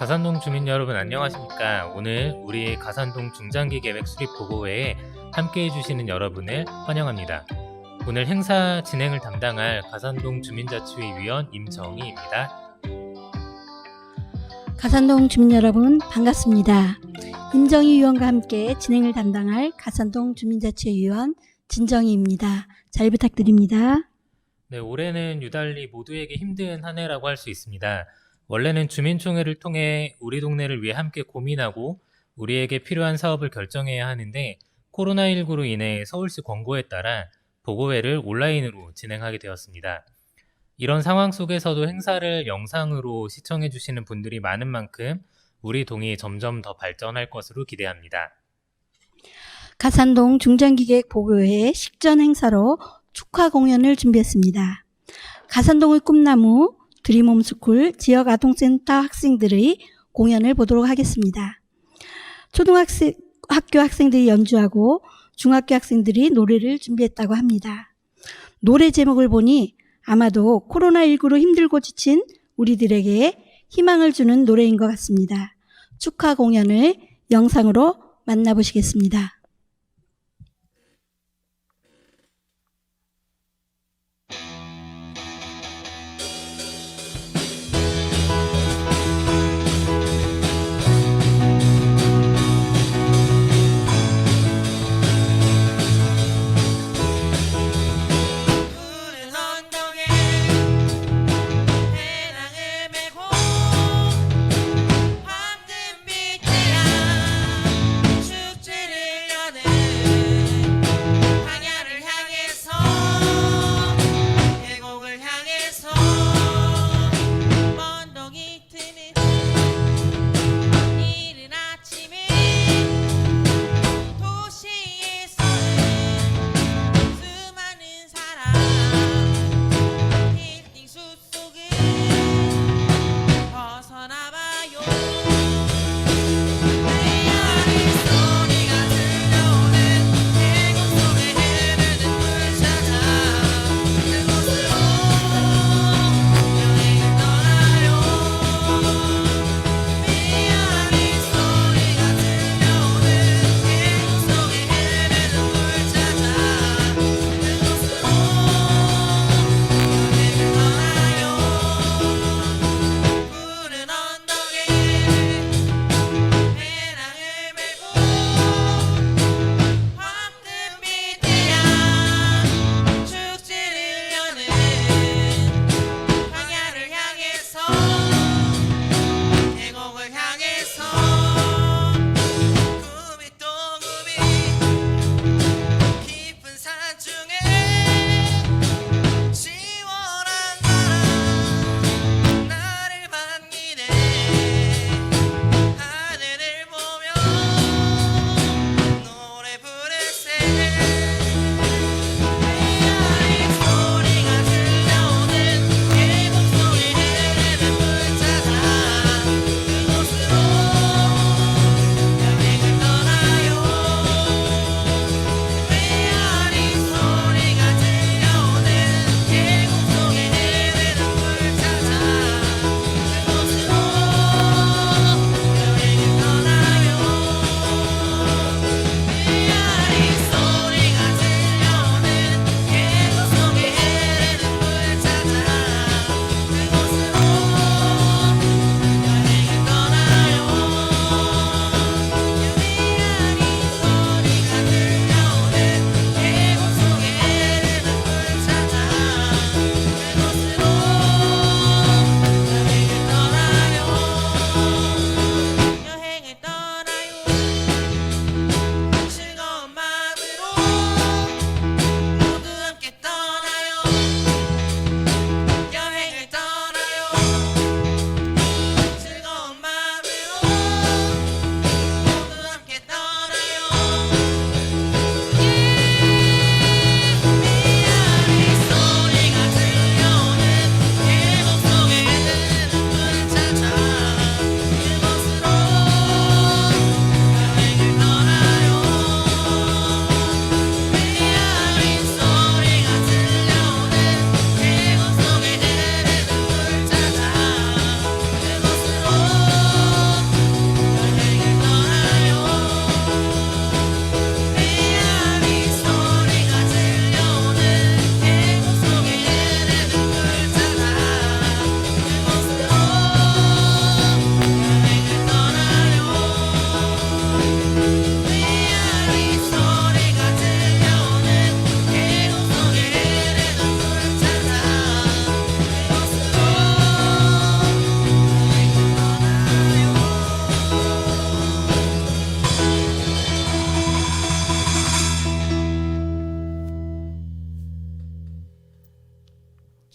가산동 주민 여러분 안녕하십니까? 오늘 우리 가산동 중장기 계획 수립 보고회에 함께 해주시는 여러분을 환영합니다. 오늘 행사 진행을 담당할 가산동 주민자치회 위원 임정희입니다. 가산동 주민 여러분 반갑습니다. 임정희 위원과 함께 진행을 담당할 가산동 주민자치회 위원 진정희입니다. 잘 부탁드립니다. 네, 올해는 유달리 모두에게 힘든 한 해라고 할 수 있습니다. 원래는 주민총회를 통해 우리 동네를 위해 함께 고민하고 우리에게 필요한 사업을 결정해야 하는데 코로나19로 인해 서울시 권고에 따라 보고회를 온라인으로 진행하게 되었습니다. 이런 상황 속에서도 행사를 영상으로 시청해 주시는 분들이 많은 만큼 우리 동이 점점 더 발전할 것으로 기대합니다. 가산동 중장기계획 보고회의 식전 행사로 축하 공연을 준비했습니다. 가산동의 꿈나무 드림홈스쿨 지역아동센터 학생들의 공연을 보도록 하겠습니다. 초등학교 학생들이 연주하고 중학교 학생들이 노래를 준비했다고 합니다. 노래 제목을 보니 아마도 코로나19로 힘들고 지친 우리들에게 희망을 주는 노래인 것 같습니다. 축하 공연을 영상으로 만나보시겠습니다. 축제를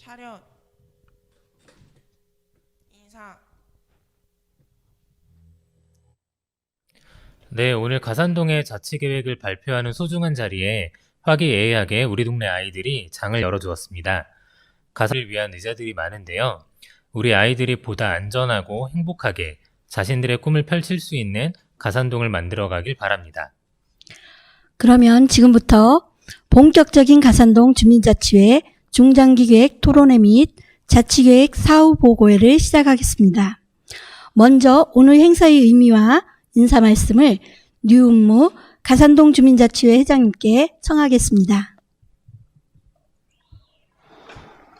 차렷, 인사. 네, 오늘 가산동의 자치계획을 발표하는 소중한 자리에 화기애애하게 우리 동네 아이들이 장을 열어주었습니다. 가산을 위한 의자들이 많은데요. 우리 아이들이 보다 안전하고 행복하게 자신들의 꿈을 펼칠 수 있는 가산동을 만들어가길 바랍니다. 그러면 지금부터 본격적인 가산동 주민자치회 중장기계획 토론회 및 자치계획 사후 보고회를 시작하겠습니다. 먼저 오늘 행사의 의미와 인사 말씀을 류은무 가산동 주민자치회 회장님께 청하겠습니다.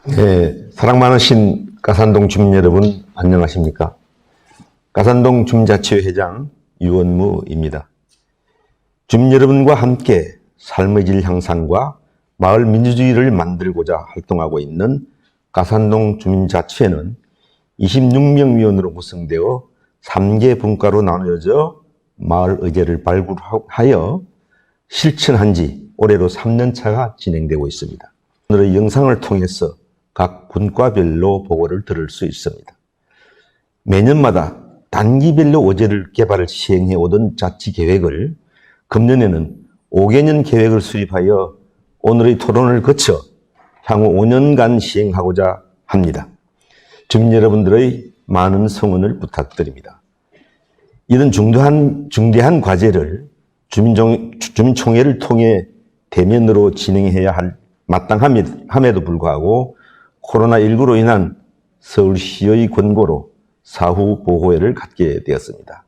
네, 사랑 많으신 가산동 주민 여러분 안녕하십니까? 가산동 주민자치회 회장 유원무입니다. 주민 여러분과 함께 삶의 질 향상과 마을 민주주의를 만들고자 활동하고 있는 가산동 주민자치회는 26명 위원으로 구성되어 3개 분과로 나누어져 마을 의제를 발굴하여 실천한 지 올해로 3년 차가 진행되고 있습니다. 오늘의 영상을 통해서 각 분과별로 보고를 들을 수 있습니다. 매년마다 단기별로 의제를 개발 시행해 오던 자치 계획을 금년에는 5개년 계획을 수립하여 오늘의 토론을 거쳐 향후 5년간 시행하고자 합니다. 주민 여러분들의 많은 성원을 부탁드립니다. 이런 중대한 과제를 주민총회를 통해 대면으로 진행해야 할 마땅함에도 불구하고 코로나19로 인한 서울시의 권고로 사후 보고회를 갖게 되었습니다.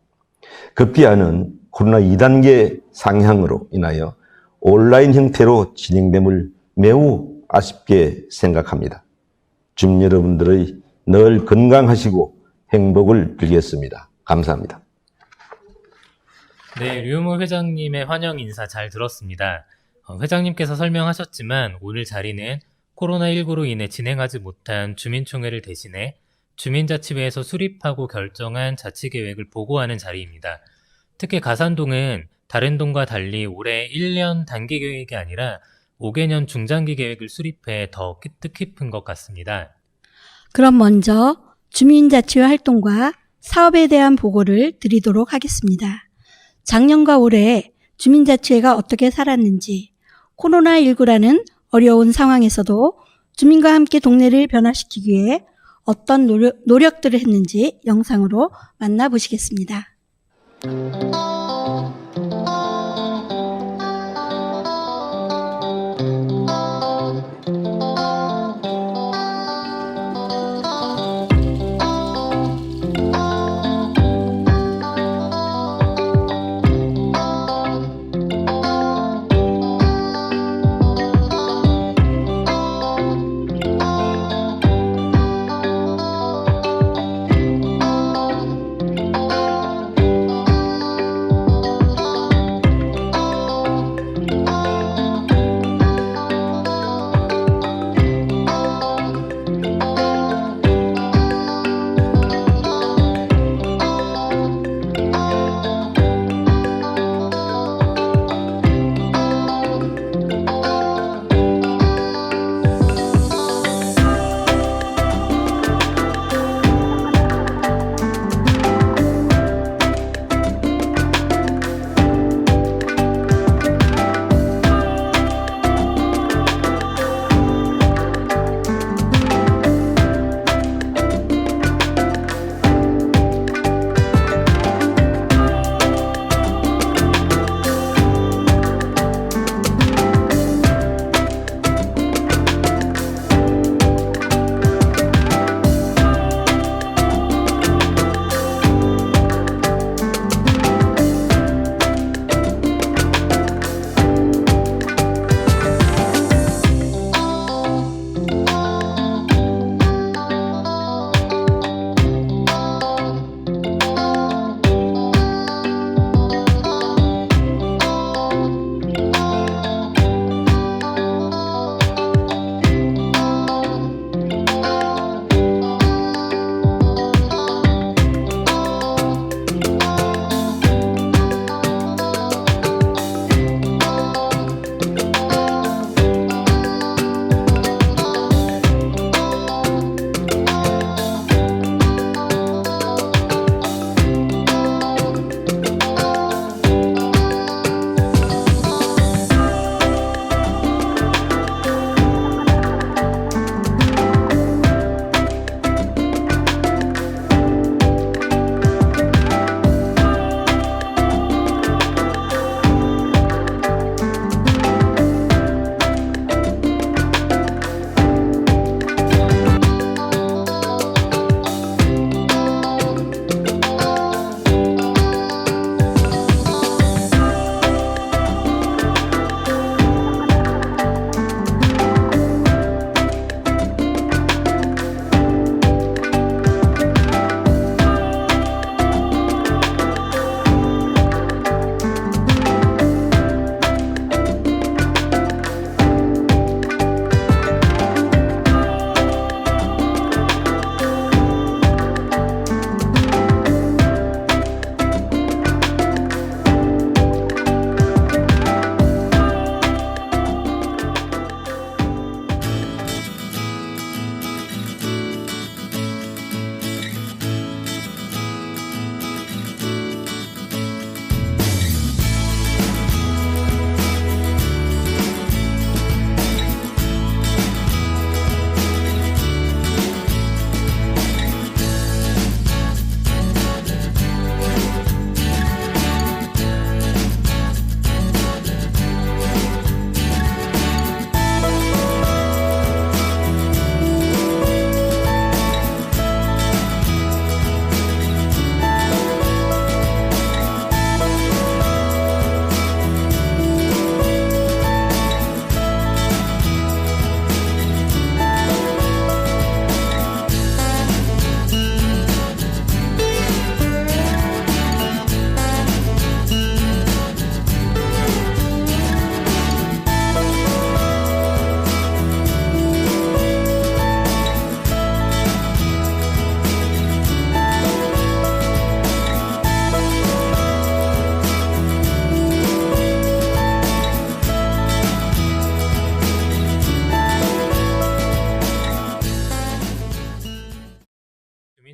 급기야는 코로나 2단계 상향으로 인하여 온라인 형태로 진행됨을 매우 아쉽게 생각합니다. 주민 여러분들의 늘 건강하시고 행복을 빌겠습니다. 감사합니다. 네, 류은무 회장님의 환영 인사 잘 들었습니다. 회장님께서 설명하셨지만 오늘 자리는 코로나19로 인해 진행하지 못한 주민총회를 대신해 주민자치회에서 수립하고 결정한 자치계획을 보고하는 자리입니다. 특히 가산동은 다른 동과 달리 올해 1년 단기 계획이 아니라 5개년 중장기 계획을 수립해 더 뜻깊은 것 같습니다. 그럼 먼저 주민자치회 활동과 사업에 대한 보고를 드리도록 하겠습니다. 작년과 올해 주민자치회가 어떻게 살았는지, 코로나19라는 어려운 상황에서도 주민과 함께 동네를 변화시키기 위해 어떤 노력들을 했는지 영상으로 만나보시겠습니다.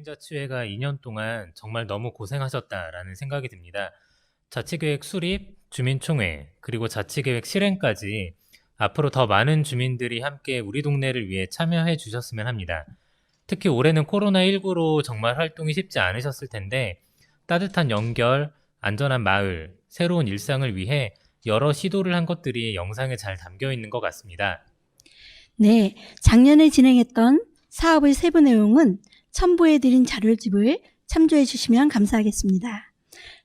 주민자치회가 2년 동안 정말 너무 고생하셨다라는 생각이 듭니다. 자치계획 수립, 주민총회, 그리고 자치계획 실행까지 앞으로 더 많은 주민들이 함께 우리 동네를 위해 참여해 주셨으면 합니다. 특히 올해는 코로나19로 정말 활동이 쉽지 않으셨을 텐데 따뜻한 연결, 안전한 마을, 새로운 일상을 위해 여러 시도를 한 것들이 영상에 잘 담겨 있는 것 같습니다. 네, 작년에 진행했던 사업의 세부 내용은 첨부해드린 자료집을 참조해 주시면 감사하겠습니다.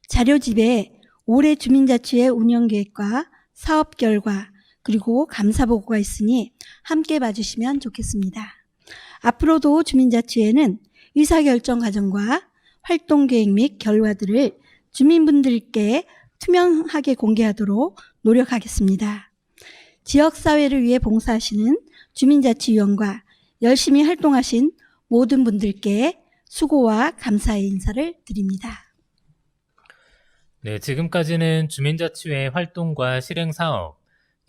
자료집에 올해 주민자치회 운영계획과 사업 결과 그리고 감사보고가 있으니 함께 봐주시면 좋겠습니다. 앞으로도 주민자치회는 의사결정 과정과 활동계획 및 결과들을 주민분들께 투명하게 공개하도록 노력하겠습니다. 지역사회를 위해 봉사하시는 주민자치위원과 열심히 활동하신 모든 분들께 수고와 감사의 인사를 드립니다. 네, 지금까지는 주민자치회 활동과 실행 사업,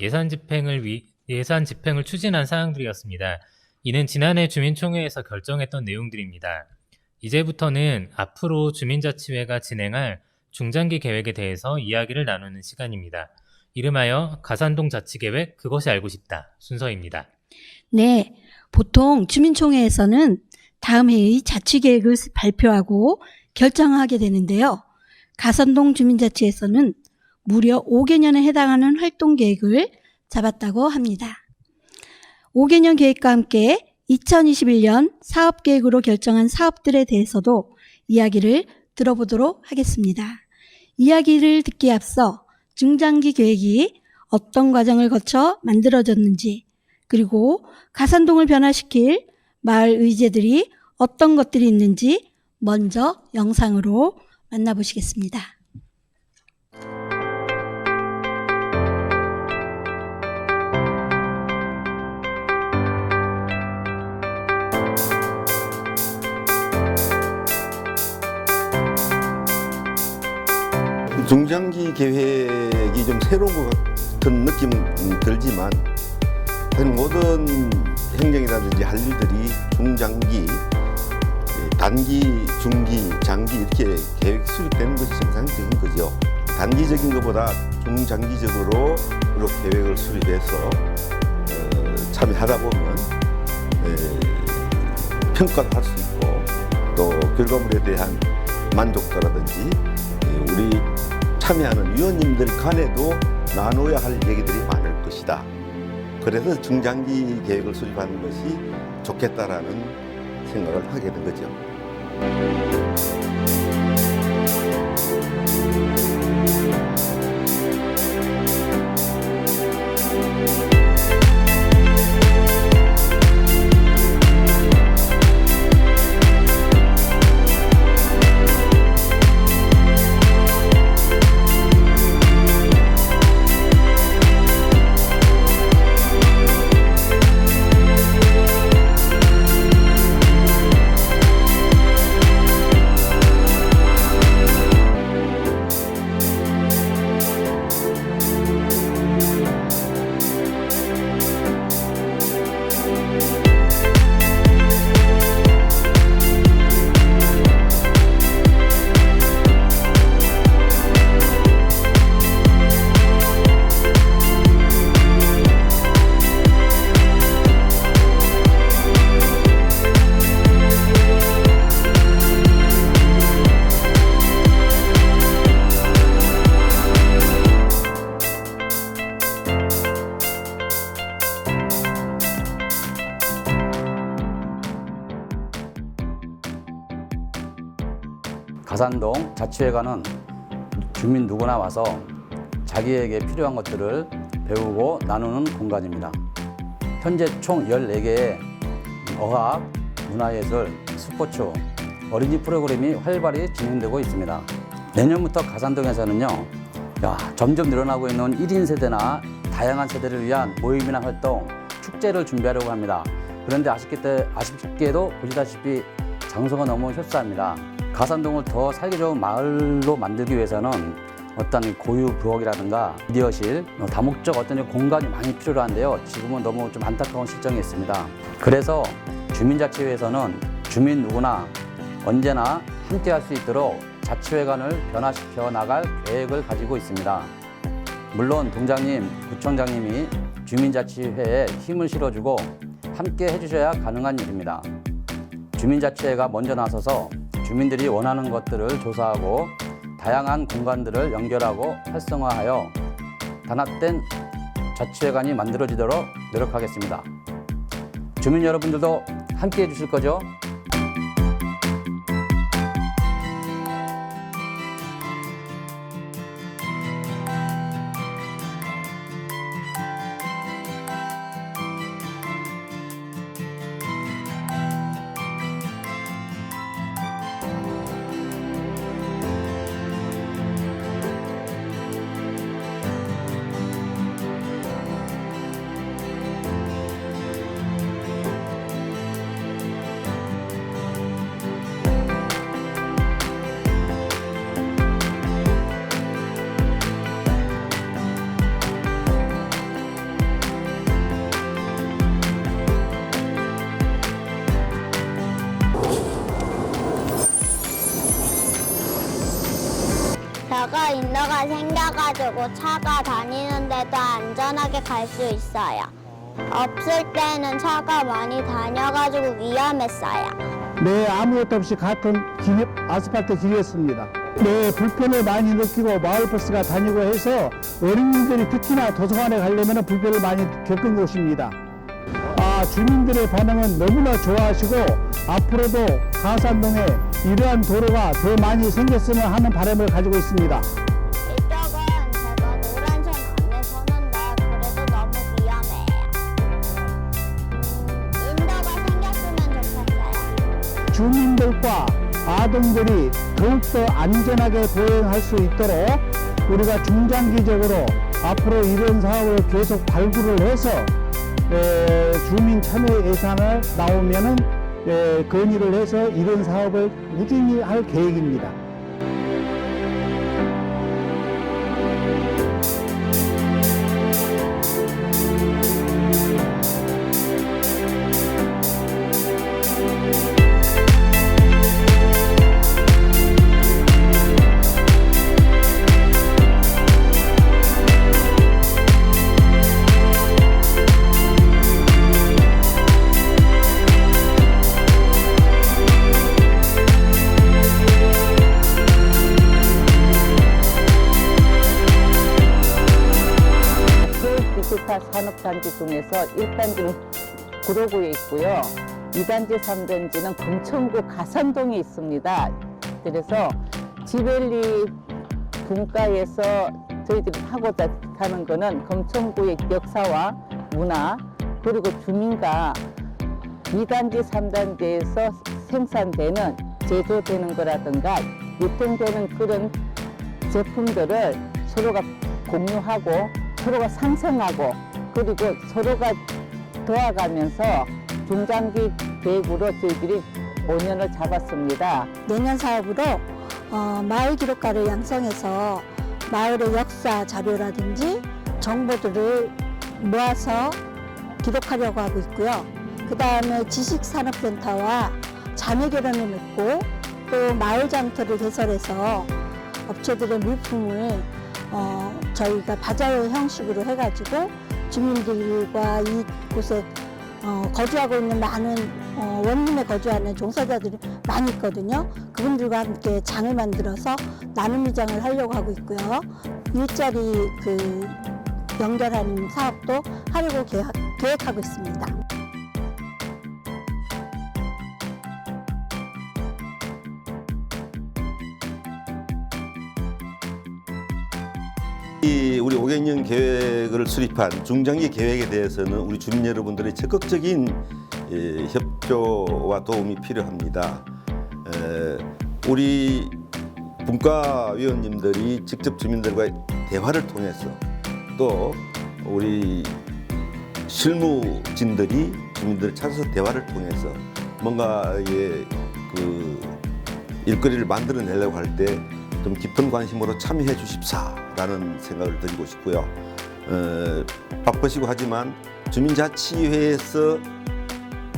예산 집행을 추진한 사항들이었습니다. 이는 지난해 주민총회에서 결정했던 내용들입니다. 이제부터는 앞으로 주민자치회가 진행할 중장기 계획에 대해서 이야기를 나누는 시간입니다. 이름하여 가산동 자치계획 그것이 알고 싶다 순서입니다. 네, 보통 주민총회에서는 다음 해의 자치계획을 발표하고 결정하게 되는데요. 가산동 주민자치에서는 무려 5개년에 해당하는 활동계획을 잡았다고 합니다. 5개년 계획과 함께 2021년 사업계획으로 결정한 사업들에 대해서도 이야기를 들어보도록 하겠습니다. 이야기를 듣기에 앞서 중장기 계획이 어떤 과정을 거쳐 만들어졌는지 그리고 가산동을 변화시킬 마을 의제들이 어떤 것들이 있는지 먼저 영상으로 만나보시겠습니다. 중장기 계획이 좀 새로운 것 같은 느낌은 들지만 모든 행정이라든지 할 일들이 중장기, 단기, 중기, 장기 이렇게 계획 수립되는 것이 정상적인 거죠. 단기적인 것보다 중장기적으로 계획을 수립해서 참여하다 보면 평가도 할 수 있고 또 결과물에 대한 만족도라든지 우리 참여하는 위원님들 간에도 나눠야 할 얘기들이 많을 것이다. 그래서 중장기 계획을 수립하는 것이 좋겠다라는 생각을 하게 된 거죠. 가산동 자치회관은 주민 누구나 와서 자기에게 필요한 것들을 배우고 나누는 공간입니다. 현재 총 14개의 어학, 문화예술, 스포츠, 어린이 프로그램이 활발히 진행되고 있습니다. 내년부터 가산동에서는요, 점점 늘어나고 있는 1인 세대나 다양한 세대를 위한 모임이나 활동, 축제를 준비하려고 합니다. 그런데 아쉽게도 보시다시피 장소가 너무 협소합니다. 가산동을 더 살기 좋은 마을로 만들기 위해서는 어떤 고유 부엌이라든가 미디어실, 다목적 어떤 공간이 많이 필요한데요. 지금은 너무 좀 안타까운 실정이 있습니다. 그래서 주민자치회에서는 주민 누구나 언제나 함께할 수 있도록 자치회관을 변화시켜 나갈 계획을 가지고 있습니다. 물론 동장님, 구청장님이 주민자치회에 힘을 실어주고 함께 해주셔야 가능한 일입니다. 주민자치회가 먼저 나서서 주민들이 원하는 것들을 조사하고 다양한 공간들을 연결하고 활성화하여 단합된 자치회관이 만들어지도록 노력하겠습니다. 주민 여러분들도 함께 해주실 거죠? 벽가 인도가 생겨가지고 차가 다니는데도 안전하게 갈 수 있어요. 없을 때는 차가 많이 다녀가지고 위험했어요. 네, 아무것도 없이 같은 아스팔트 길이었습니다. 네, 불편을 많이 느끼고 마을버스가 다니고 해서 어린이들이 특히나 도서관에 가려면 불편을 많이 겪은 곳입니다. 주민들의 반응은 너무나 좋아하시고 앞으로도 가산동에 이러한 도로가 더 많이 생겼으면 하는 바람을 가지고 있습니다. 이쪽은 제가 노란색 안에 서는데 그래도 너무 위험해요. 인도가 생겼으면 좋겠어요. 주민들과 아동들이 더욱더 안전하게 보행할 수 있도록 우리가 중장기적으로 앞으로 이런 사업을 계속 발굴을 해서 주민 참여 예산을 나오면은 건의를 해서 이런 사업을 꾸준히 할 계획입니다. 디지털 산업단지 중에서 1단지는 구로구에 있고요. 2단지, 3단지는 금천구 가산동에 있습니다. 그래서 지벨리 분가에서 저희들이 하고자 하는 거는 금천구의 역사와 문화 그리고 주민과 2단지, 3단지에서 생산되는 제조되는 거라든가 유통되는 그런 제품들을 서로가 공유하고 서로가 상생하고 그리고 서로가 도와가면서 중장기 계획으로 저희들이 5년을 잡았습니다. 내년 사업으로 마을 기록가를 양성해서 마을의 역사 자료라든지 정보들을 모아서 기록하려고 하고 있고요. 그 다음에 지식산업센터와 자매결연을 맺고 또 마을 장터를 개설해서 업체들의 물품을 저희가 바자회 형식으로 해가지고 주민들과 이곳에 거주하고 있는 많은 원룸에 거주하는 종사자들이 많이 있거든요. 그분들과 함께 장을 만들어서 나눔미장을 하려고 하고 있고요. 일자리 연결하는 사업도 하려고 계획하고 있습니다. 우리 5개년 계획을 수립한 중장기 계획에 대해서는 우리 주민 여러분들의 적극적인 협조와 도움이 필요합니다. 우리 분과위원님들이 직접 주민들과 대화를 통해서 또 우리 실무진들이 주민들을 찾아서 대화를 통해서 뭔가의 일거리를 만들어내려고 할 때 좀 깊은 관심으로 참여해 주십사라는 생각을 드리고 싶고요. 바쁘시고 하지만 주민자치회에서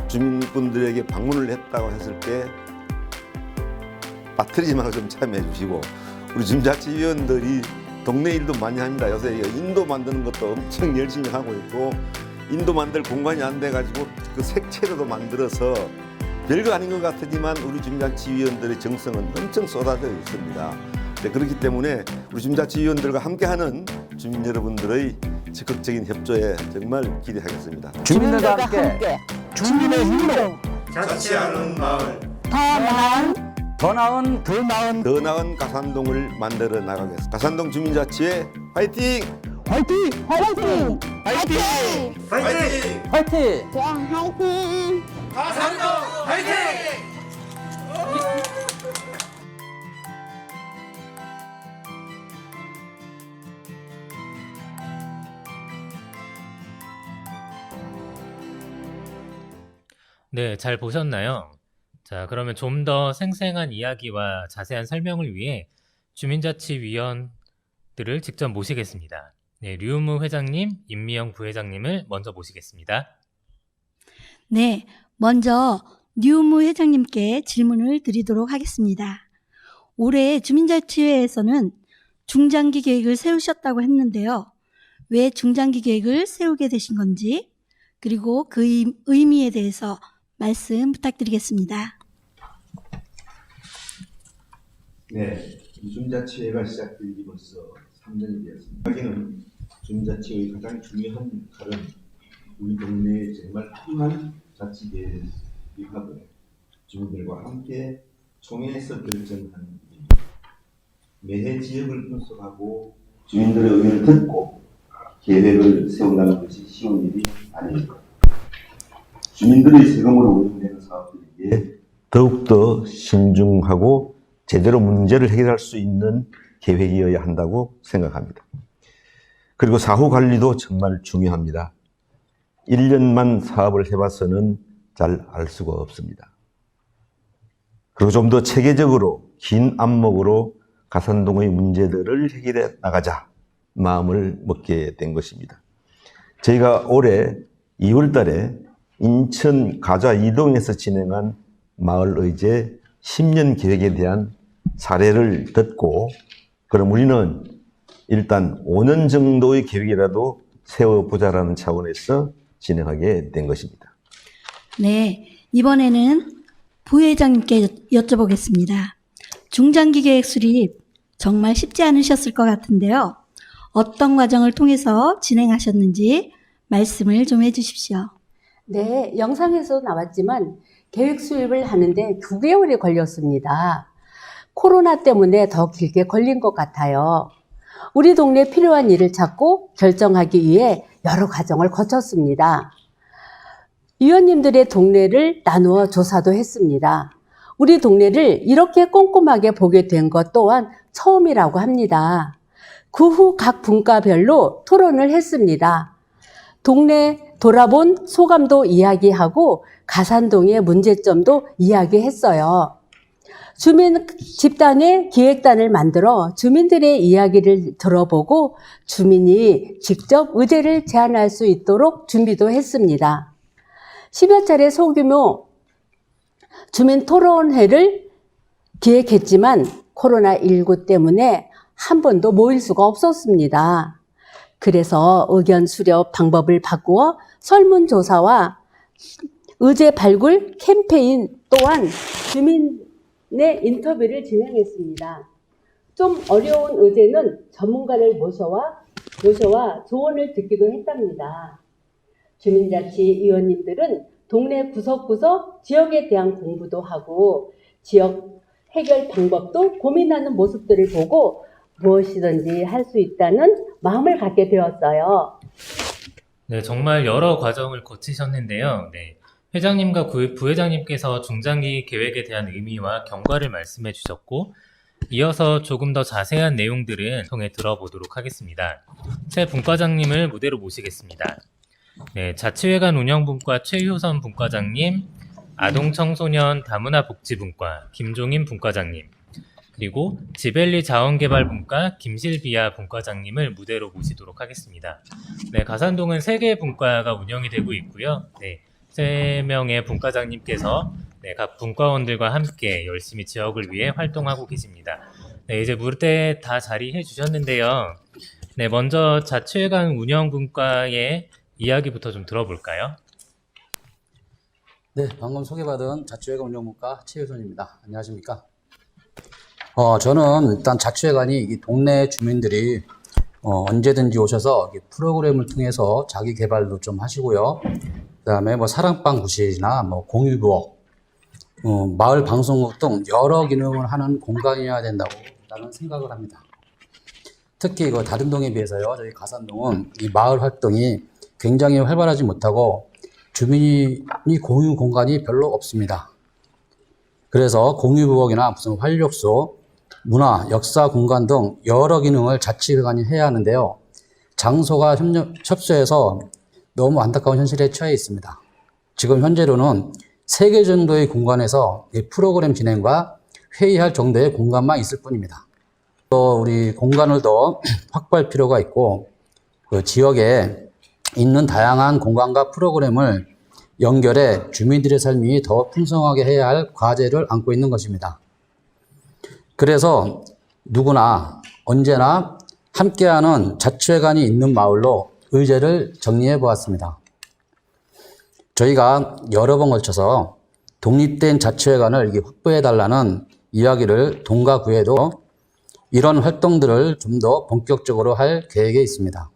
주민분들에게 방문을 했다고 했을 때 빠뜨리지 말고 좀 참여해 주시고 우리 주민자치위원들이 동네 일도 많이 합니다. 요새 인도 만드는 것도 엄청 열심히 하고 있고 인도 만들 공간이 안 돼가지고 그 색채로도 만들어서 별거 아닌 것 같으지만 우리 주민자치위원들의 정성은 엄청 쏟아져 있습니다. 네, 그렇기 때문에 우리 주민자치위원들과 함께하는 주민 여러분들의 적극적인 협조에 정말 기대하겠습니다. 주민들과 함께 주민의 힘으로 자치하는 마을 더 나은 더 나은 가산동을 만들어 나가겠습니다. 가산동 주민자치회 화이팅! 화이팅! 화이팅! 화이팅! 화이팅! 화이팅! 네, 화이팅! 네, 잘 보셨나요? 자, 그러면 좀 더 생생한 이야기와 자세한 설명을 위해 주민자치위원들을 직접 모시겠습니다. 네, 류은무 회장님, 임미영 부회장님을 먼저 모시겠습니다. 네, 먼저 류은무 회장님께 질문을 드리도록 하겠습니다. 올해 주민자치회에서는 중장기 계획을 세우셨다고 했는데요. 왜 중장기 계획을 세우게 되신 건지, 그리고 그 의미에 대해서 말씀 부탁드리겠습니다. 네, 주민자치회가 시작된 지 벌써 3년이 되었습니다. 여기는 주민자치회의 가장 중요한 역할은 우리 동네에 정말 훌륭한 자치계획하고 주민들과 함께 총회에서 결정하는 일입니다. 매해 지역을 분석하고 주민들의 의견을 듣고 계획을 세운다는 것이 쉬운 일이 아닙니다. 주민들의 세금으로 운영되는 사업들에게 더욱더 신중하고 제대로 문제를 해결할 수 있는 계획이어야 한다고 생각합니다. 그리고 사후 관리도 정말 중요합니다. 1년만 사업을 해봐서는 잘 알 수가 없습니다. 그리고 좀 더 체계적으로 긴 안목으로 가산동의 문제들을 해결해 나가자 마음을 먹게 된 것입니다. 저희가 올해 2월 달에 인천 가좌 이동에서 진행한 마을의제 10년 계획에 대한 사례를 듣고 그럼 우리는 일단 5년 정도의 계획이라도 세워보자라는 차원에서 진행하게 된 것입니다. 네, 이번에는 부회장님께 여쭤보겠습니다. 중장기 계획 수립 정말 쉽지 않으셨을 것 같은데요. 어떤 과정을 통해서 진행하셨는지 말씀을 좀 해주십시오. 네, 영상에서 나왔지만 계획 수립을 하는데 9개월이 걸렸습니다. 코로나 때문에 더 길게 걸린 것 같아요. 우리 동네에 필요한 일을 찾고 결정하기 위해 여러 과정을 거쳤습니다. 위원님들의 동네를 나누어 조사도 했습니다. 우리 동네를 이렇게 꼼꼼하게 보게 된 것 또한 처음이라고 합니다. 그 후 각 분과별로 토론을 했습니다. 동네 돌아본 소감도 이야기하고 가산동의 문제점도 이야기했어요. 주민 집단의 기획단을 만들어 주민들의 이야기를 들어보고 주민이 직접 의제를 제안할 수 있도록 준비도 했습니다. 10여 차례 소규모 주민 토론회를 기획했지만 코로나19 때문에 한 번도 모일 수가 없었습니다. 그래서 의견 수렴 방법을 바꾸어 설문조사와 의제 발굴 캠페인 또한 주민의 인터뷰를 진행했습니다. 좀 어려운 의제는 전문가를 모셔와 조언을 듣기도 했답니다. 주민자치위원님들은 동네 구석구석 지역에 대한 공부도 하고 지역 해결 방법도 고민하는 모습들을 보고 무엇이든지 할 수 있다는 마음을 갖게 되었어요. 네, 정말 여러 과정을 거치셨는데요. 네, 회장님과 부회장님께서 중장기 계획에 대한 의미와 경과를 말씀해 주셨고, 이어서 조금 더 자세한 내용들은 통해 들어보도록 하겠습니다. 새 분과장님을 무대로 모시겠습니다. 네, 자치회관 운영분과 최효선 분과장님, 아동청소년 다문화복지분과 김종인 분과장님, 그리고 지벨리 자원개발분과 김실비아 분과장님을 무대로 모시도록 하겠습니다. 네, 가산동은 3개의 분과가 운영이 되고 있고요. 네, 3명의 분과장님께서 네, 각 분과원들과 함께 열심히 지역을 위해 활동하고 계십니다. 네, 이제 무대 다 자리해 주셨는데요. 네, 먼저 자치회관 운영분과의 이야기부터 좀 들어볼까요? 네, 방금 소개받은 자치회관 운영분과 최효선입니다. 안녕하십니까? 저는 일단 자치회관이 이 동네 주민들이 언제든지 오셔서 프로그램을 통해서 자기 개발도 좀 하시고요. 그다음에 뭐 사랑방 구실이나 뭐 공유부엌, 마을 방송국 등 여러 기능을 하는 공간이어야 된다고 나는 생각을 합니다. 특히 다른 동에 비해서요, 저희 가산동은 이 마을 활동이 굉장히 활발하지 못하고 주민이 공유 공간이 별로 없습니다. 그래서 공유부엌이나 무슨 활력소, 문화, 역사 공간 등 여러 기능을 자치회관이 해야 하는데요. 장소가 협소해서 너무 안타까운 현실에 처해 있습니다. 지금 현재로는 3개 정도의 공간에서 프로그램 진행과 회의할 정도의 공간만 있을 뿐입니다. 또 우리 공간을 더 확보할 필요가 있고 그 지역에 있는 다양한 공간과 프로그램을 연결해 주민들의 삶이 더 풍성하게 해야 할 과제를 안고 있는 것입니다. 그래서 누구나 언제나 함께하는 자치회관이 있는 마을로 의제를 정리해 보았습니다. 저희가 여러 번 걸쳐서 독립된 자치회관을 확보해 달라는 이야기를 동과 구에도 이런 활동들을 좀 더 본격적으로 할 계획에 있습니다.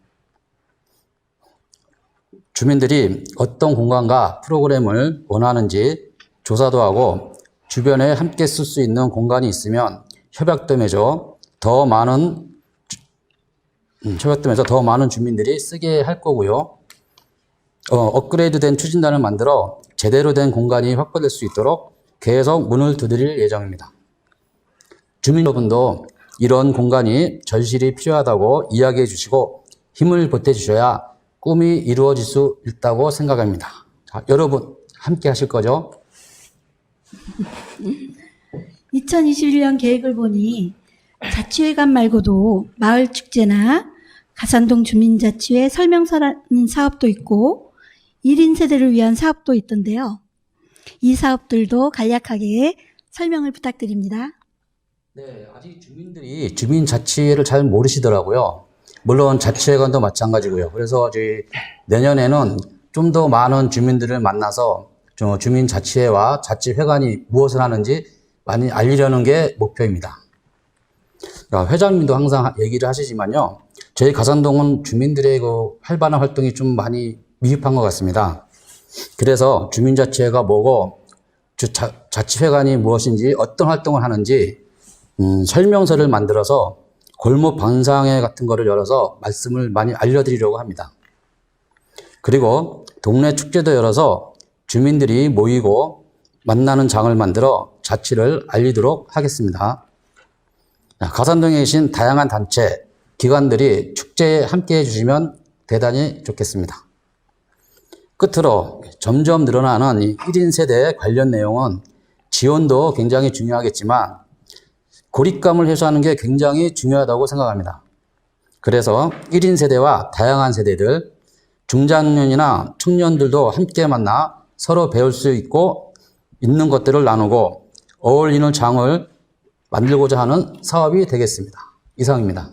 주민들이 어떤 공간과 프로그램을 원하는지 조사도 하고 주변에 함께 쓸 수 있는 공간이 있으면 협약도 맺어 더 많은 주민들이 쓰게 할 거고요. 업그레이드된 추진단을 만들어 제대로 된 공간이 확보될 수 있도록 계속 문을 두드릴 예정입니다. 주민 여러분도 이런 공간이 절실히 필요하다고 이야기해 주시고 힘을 보태 주셔야 꿈이 이루어질 수 있다고 생각합니다. 자, 여러분 함께 하실 거죠? 2021년 계획을 보니 자치회관 말고도 마을 축제나 가산동 주민자치회 설명서라는 사업도 있고 1인 세대를 위한 사업도 있던데요. 이 사업들도 간략하게 설명을 부탁드립니다. 네, 아직 주민들이 주민자치회를 잘 모르시더라고요. 물론 자치회관도 마찬가지고요. 그래서 저희 내년에는 좀 더 많은 주민들을 만나서 주민자치회와 자치회관이 무엇을 하는지 많이 알리려는 게 목표입니다. 그러니까 회장님도 항상 얘기를 하시지만요. 저희 가산동은 주민들의 활발한 활동이 좀 많이 미흡한 것 같습니다. 그래서 주민자치회가 뭐고 자치회관이 무엇인지 어떤 활동을 하는지 설명서를 만들어서 골목 방상회 같은 거를 열어서 말씀을 많이 알려드리려고 합니다. 그리고 동네 축제도 열어서 주민들이 모이고 만나는 장을 만들어 자치를 알리도록 하겠습니다. 가산동에 계신 다양한 단체, 기관들이 축제에 함께 해주시면 대단히 좋겠습니다. 끝으로 점점 늘어나는 이 1인 세대 관련 내용은 지원도 굉장히 중요하겠지만 고립감을 해소하는 게 굉장히 중요하다고 생각합니다. 그래서 1인 세대와 다양한 세대들, 중장년이나 청년들도 함께 만나 서로 배울 수 있는 것들을 나누고 어울리는 장을 만들고자 하는 사업이 되겠습니다. 이상입니다.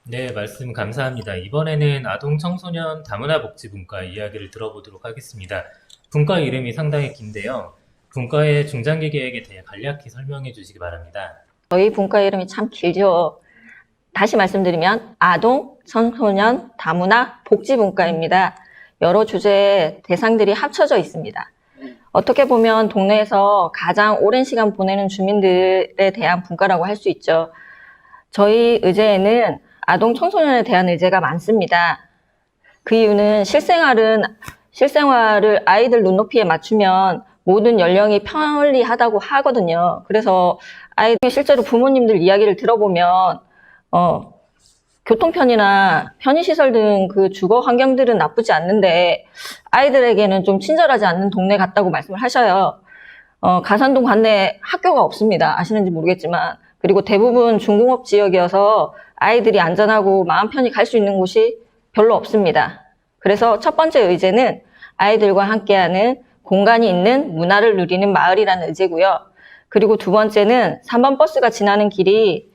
네, 말씀 감사합니다. 이번에는 아동청소년 다문화복지분과 이야기를 들어보도록 하겠습니다. 분과 이름이 상당히 긴데요. 분과의 중장기 계획에 대해 간략히 설명해 주시기 바랍니다. 저희 분과 이름이 참 길죠. 다시 말씀드리면 아동, 청소년, 다문화, 복지분과입니다. 여러 주제의 대상들이 합쳐져 있습니다. 어떻게 보면 동네에서 가장 오랜 시간 보내는 주민들에 대한 분과라고 할 수 있죠. 저희 의제에는 아동, 청소년에 대한 의제가 많습니다. 그 이유는 실생활을 아이들 눈높이에 맞추면 모든 연령이 편리하다고 하거든요. 그래서 아이들이 실제로 부모님들 이야기를 들어보면 교통편이나 편의시설 등 그 주거 환경들은 나쁘지 않는데 아이들에게는 좀 친절하지 않는 동네 같다고 말씀을 하셔요. 가산동 관내에 학교가 없습니다. 아시는지 모르겠지만. 그리고 대부분 중공업 지역이어서 아이들이 안전하고 마음 편히 갈 수 있는 곳이 별로 없습니다. 그래서 첫 번째 의제는 아이들과 함께하는 공간이 있는 문화를 누리는 마을이라는 의제고요. 그리고 두 번째는 3번 버스가 지나는 길이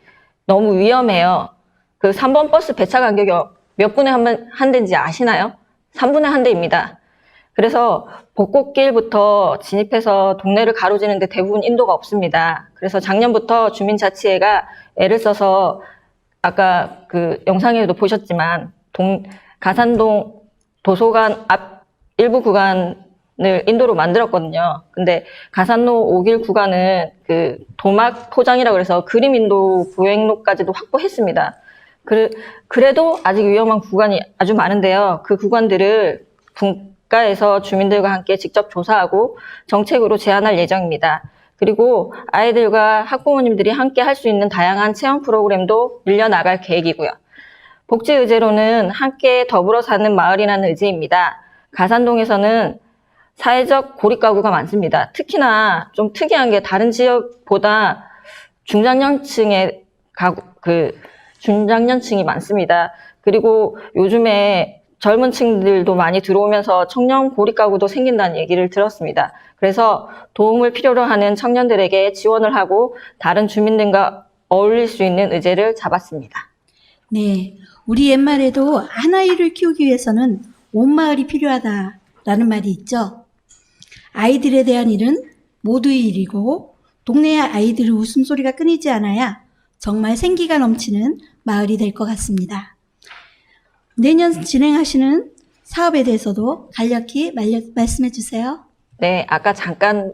너무 위험해요. 그 3번 버스 배차 간격이 몇 분에 한 대인지 아시나요? 3분의 1대입니다. 그래서 벚꽃길부터 진입해서 동네를 가로지는데 대부분 인도가 없습니다. 그래서 작년부터 주민자치회가 애를 써서 아까 그 영상에도 보셨지만 가산동 도서관 앞 일부 구간을 인도로 만들었거든요. 근데 가산로 5길 구간은 그 도막 포장이라고 해서 그림 인도 보행로까지도 확보했습니다. 그래도 아직 위험한 구간이 아주 많은데요. 그 구간들을 분과에서 주민들과 함께 직접 조사하고 정책으로 제안할 예정입니다. 그리고 아이들과 학부모님들이 함께 할 수 있는 다양한 체험 프로그램도 늘려나갈 계획이고요. 복지 의제로는 함께 더불어 사는 마을이라는 의제입니다. 가산동에서는 사회적 고립가구가 많습니다. 특히나 좀 특이한 게 다른 지역보다 중장년층의 중장년층이 많습니다. 그리고 요즘에 젊은 층들도 많이 들어오면서 청년 고립가구도 생긴다는 얘기를 들었습니다. 그래서 도움을 필요로 하는 청년들에게 지원을 하고 다른 주민들과 어울릴 수 있는 의제를 잡았습니다. 네, 우리 옛말에도 한 아이를 키우기 위해서는 온 마을이 필요하다라는 말이 있죠. 아이들에 대한 일은 모두의 일이고 동네의 아이들의 웃음소리가 끊이지 않아야 정말 생기가 넘치는 마을이 될 것 같습니다. 내년 진행하시는 사업에 대해서도 간략히 말씀해 주세요. 네, 아까 잠깐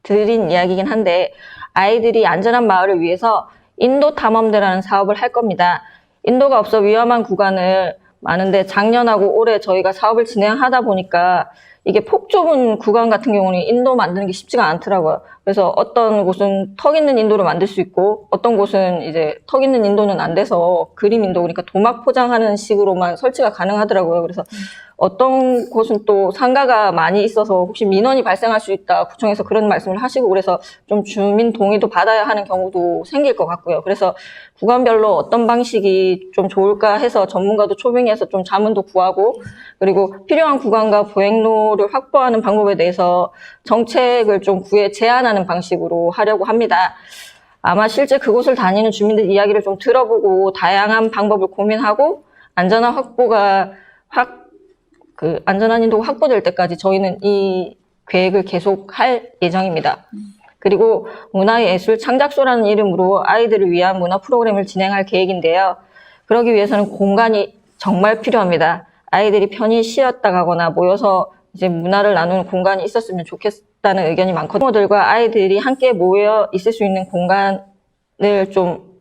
드린 이야기긴 한데 아이들이 안전한 마을을 위해서 인도 탐험대라는 사업을 할 겁니다. 인도가 없어 위험한 구간을 많은데 작년하고 올해 저희가 사업을 진행하다 보니까 이게 폭 좁은 구간 같은 경우는 인도 만드는 게 쉽지가 않더라고요. 그래서 어떤 곳은 턱 있는 인도를 만들 수 있고 어떤 곳은 이제 턱 있는 인도는 안 돼서 그림 인도, 그러니까 도막 포장하는 식으로만 설치가 가능하더라고요. 그래서 어떤 곳은 또 상가가 많이 있어서 혹시 민원이 발생할 수 있다 구청에서 그런 말씀을 하시고 그래서 좀 주민 동의도 받아야 하는 경우도 생길 것 같고요. 그래서 구간별로 어떤 방식이 좀 좋을까 해서 전문가도 초빙해서 좀 자문도 구하고 그리고 필요한 구간과 보행로를 확보하는 방법에 대해서 정책을 좀 제안하는 방식으로 하려고 합니다. 아마 실제 그곳을 다니는 주민들 이야기를 좀 들어보고 다양한 방법을 고민하고 안전한 인도가 확보될 때까지 저희는 이 계획을 계속 할 예정입니다. 그리고 문화예술 창작소라는 이름으로 아이들을 위한 문화 프로그램을 진행할 계획인데요. 그러기 위해서는 공간이 정말 필요합니다. 아이들이 편히 쉬었다 가거나 모여서 이제 문화를 나누는 공간이 있었으면 좋겠다는 의견이 많거든요. 부모들과 아이들이 함께 모여 있을 수 있는 공간을 좀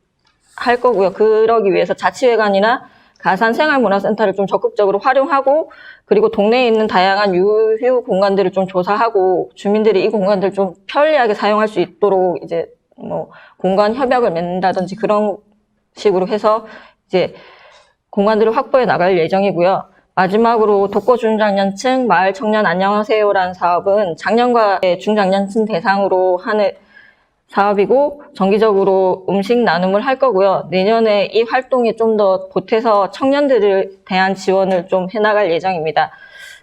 할 거고요. 그러기 위해서 자치회관이나 가산생활문화센터를 좀 적극적으로 활용하고 그리고 동네에 있는 다양한 유휴 공간들을 좀 조사하고 주민들이 이 공간들을 좀 편리하게 사용할 수 있도록 이제 뭐 공간 협약을 맺는다든지 그런 식으로 해서 이제 공간들을 확보해 나갈 예정이고요. 마지막으로 독거 중장년층 마을 청년 안녕하세요라는 사업은 작년과 중장년층 대상으로 하는 사업이고 정기적으로 음식 나눔을 할 거고요. 내년에 이 활동에 좀 더 보태서 청년들에 대한 지원을 좀 해나갈 예정입니다.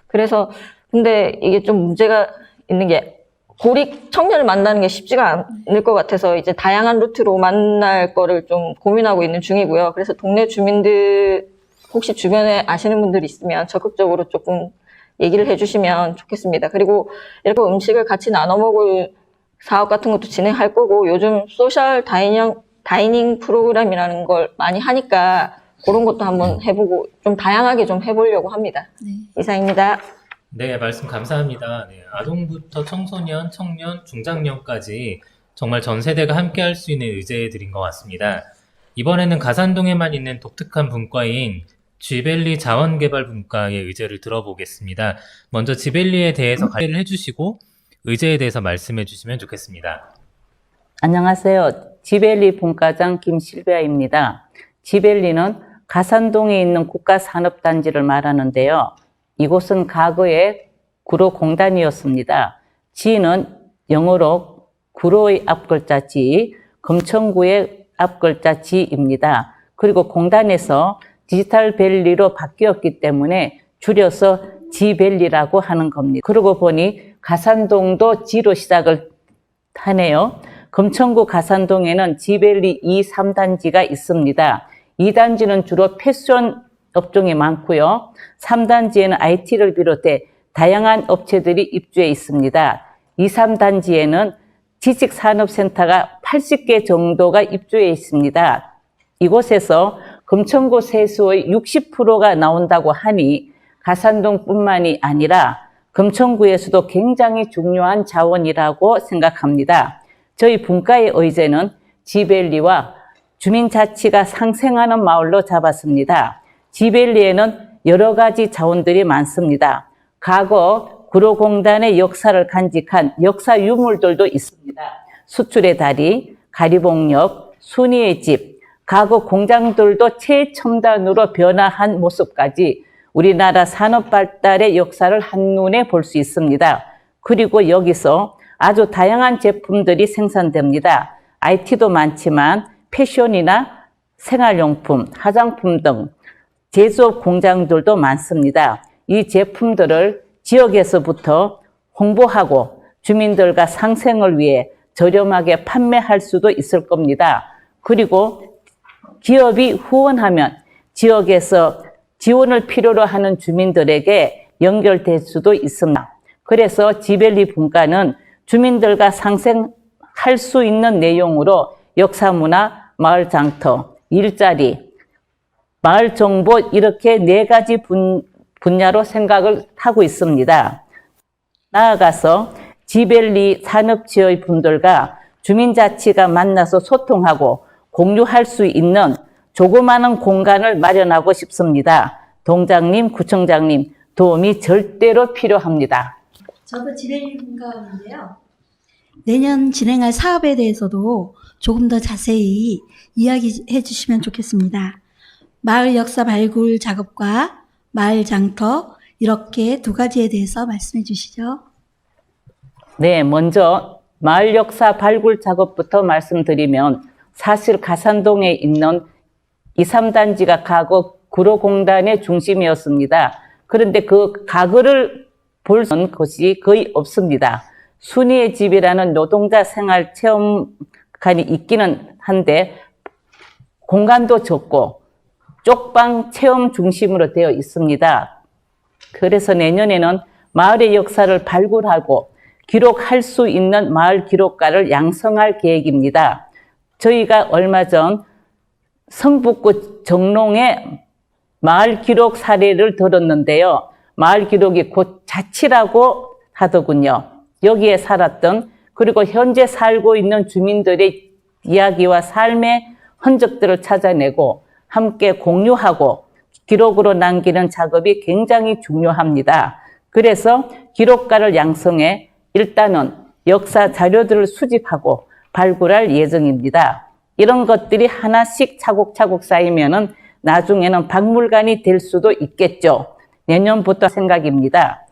그래서 근데 이게 좀 문제가 있는 게 고립 청년을 만나는 게 쉽지가 않을 것 같아서 이제 다양한 루트로 만날 거를 좀 고민하고 있는 중이고요. 그래서 동네 주민들 혹시 주변에 아시는 분들이 있으면 적극적으로 조금 얘기를 해주시면 좋겠습니다. 그리고 이렇게 음식을 같이 나눠 먹을 사업 같은 것도 진행할 거고 요즘 소셜 다이닝 프로그램이라는 걸 많이 하니까 그런 것도 한번 해보고 좀 다양하게 좀 해보려고 합니다. 네. 이상입니다. 네, 말씀 감사합니다. 네, 아동부터 청소년, 청년, 중장년까지 정말 전 세대가 함께 할 수 있는 의제들인 것 같습니다. 이번에는 가산동에만 있는 독특한 분과인 지벨리 자원개발분과의 의제를 들어보겠습니다. 먼저 지벨리에 대해서 가이드를 해주시고 의제에 대해서 말씀해 주시면 좋겠습니다. 안녕하세요. 지벨리 분과장 김실비아입니다. 지벨리는 가산동에 있는 국가산업단지를 말하는데요. 이곳은 과거에 구로공단이었습니다. 지는 영어로 구로의 앞글자 지, 금천구의 앞글자 지입니다. 그리고 공단에서 디지털밸리로 바뀌었기 때문에 줄여서 지밸리라고 하는 겁니다. 그러고 보니 가산동도 G로 시작을 하네요. 금천구 가산동에는 지벨리 2, 3단지가 있습니다. 2단지는 주로 패션 업종이 많고요. 3단지에는 IT를 비롯해 다양한 업체들이 입주해 있습니다. 2, 3단지에는 지식산업센터가 80개 정도가 입주해 있습니다. 이곳에서 금천구 세수의 60%가 나온다고 하니 가산동뿐만이 아니라 금천구에서도 굉장히 중요한 자원이라고 생각합니다. 저희 분과의 의제는 지벨리와 주민자치가 상생하는 마을로 잡았습니다. 지벨리에는 여러 가지 자원들이 많습니다. 과거 구로공단의 역사를 간직한 역사 유물들도 있습니다. 수출의 다리, 가리봉역, 순이의 집, 과거 공장들도 최첨단으로 변화한 모습까지 우리나라 산업 발달의 역사를 한눈에 볼 수 있습니다. 그리고 여기서 아주 다양한 제품들이 생산됩니다. IT도 많지만 패션이나 생활용품, 화장품 등 제조업 공장들도 많습니다. 이 제품들을 지역에서부터 홍보하고 주민들과 상생을 위해 저렴하게 판매할 수도 있을 겁니다. 그리고 기업이 후원하면 지역에서 지원을 필요로 하는 주민들에게 연결될 수도 있습니다. 그래서 지벨리 분과는 주민들과 상생할 수 있는 내용으로 역사문화, 마을장터, 일자리, 마을정보 이렇게 4가지 분야로 생각을 하고 있습니다. 나아가서 지벨리 산업지의 분들과 주민자치가 만나서 소통하고 공유할 수 있는 조그마한 공간을 마련하고 싶습니다. 동장님, 구청장님 도움이 절대로 필요합니다. 저도 지벨리 분과원인데요. 내년 진행할 사업에 대해서도 조금 더 자세히 이야기해 주시면 좋겠습니다. 마을 역사 발굴 작업과 마을 장터 이렇게 2가지에 대해서 말씀해 주시죠. 네, 먼저 마을 역사 발굴 작업부터 말씀드리면 사실 가산동에 있는 2, 3단지가 과거 구로공단의 중심이었습니다. 그런데 그 과거를 볼 수 있는 것이 거의 없습니다. 순이의 집이라는 노동자 생활 체험관이 있기는 한데 공간도 적고 쪽방 체험 중심으로 되어 있습니다. 그래서 내년에는 마을의 역사를 발굴하고 기록할 수 있는 마을 기록가를 양성할 계획입니다. 저희가 얼마 전 성북구 정롱의 마을 기록 사례를 들었는데요. 마을 기록이 곧 자치라고 하더군요. 여기에 살았던 그리고 현재 살고 있는 주민들의 이야기와 삶의 흔적들을 찾아내고 함께 공유하고 기록으로 남기는 작업이 굉장히 중요합니다. 그래서 기록가를 양성해 일단은 역사 자료들을 수집하고 발굴할 예정입니다. 이런 것들이 하나씩 차곡차곡 쌓이면은 나중에는 박물관이 될 수도 있겠죠. 내년부터 생각입니다.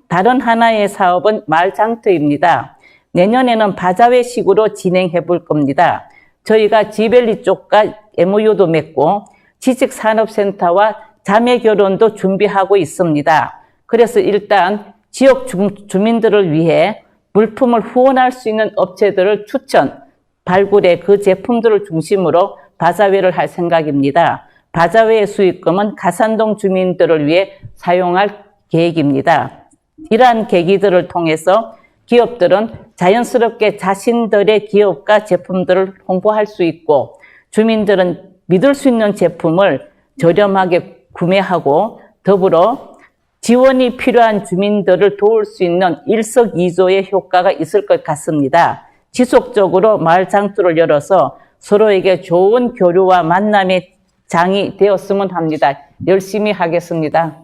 다른 하나의 사업은 마을장터입니다. 내년에는 바자회식으로 진행해 볼 겁니다. 저희가 지벨리 쪽과 MOU도 맺고 지식산업센터와 자매결혼도 준비하고 있습니다. 그래서 일단 지역 주민들을 위해 물품을 후원할 수 있는 업체들을 추천, 발굴해 그 제품들을 중심으로 바자회를 할 생각입니다. 바자회의 수익금은 가산동 주민들을 위해 사용할 계획입니다. 이러한 계기들을 통해서 기업들은 자연스럽게 자신들의 기업과 제품들을 홍보할 수 있고 주민들은 믿을 수 있는 제품을 저렴하게 구매하고 더불어 지원이 필요한 주민들을 도울 수 있는 일석이조의 효과가 있을 것 같습니다. 지속적으로 마을 장터를 열어서 서로에게 좋은 교류와 만남의 장이 되었으면 합니다. 열심히 하겠습니다.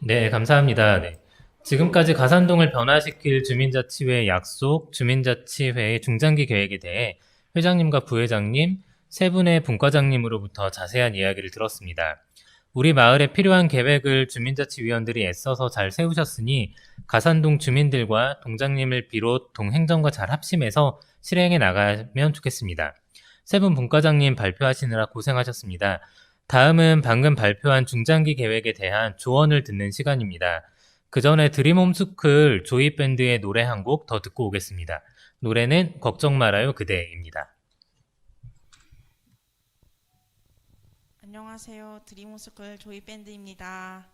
네, 감사합니다. 네. 지금까지 가산동을 변화시킬 주민자치회 약속, 주민자치회의 중장기 계획에 대해 회장님과 부회장님, 3분의 분과장님으로부터 자세한 이야기를 들었습니다. 우리 마을에 필요한 계획을 주민자치위원들이 애써서 잘 세우셨으니 가산동 주민들과 동장님을 비롯 동행정과 잘 합심해서 실행해 나가면 좋겠습니다. 3분 분과장님 발표하시느라 고생하셨습니다. 다음은 방금 발표한 중장기 계획에 대한 조언을 듣는 시간입니다. 그 전에 드림홈스쿨 조이밴드의 노래 한 곡 더 듣고 오겠습니다. 노래는 걱정 말아요 그대입니다. 안녕하세요. 드림홈스쿨 조이밴드입니다.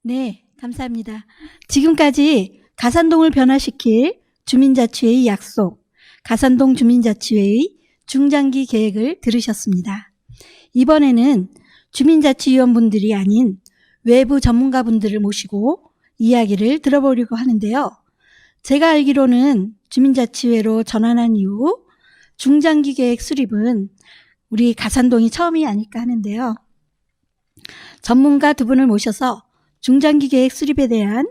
네, 감사합니다. 지금까지 가산동을 변화시킬 주민자치회의 약속, 가산동 주민자치회의 중장기 계획을 들으셨습니다. 이번에는 주민자치위원분들이 아닌 외부 전문가분들을 모시고 이야기를 들어보려고 하는데요. 제가 알기로는 주민자치회로 전환한 이후 중장기 계획 수립은 우리 가산동이 처음이 아닐까 하는데요. 전문가 두 분을 모셔서 중장기 계획 수립에 대한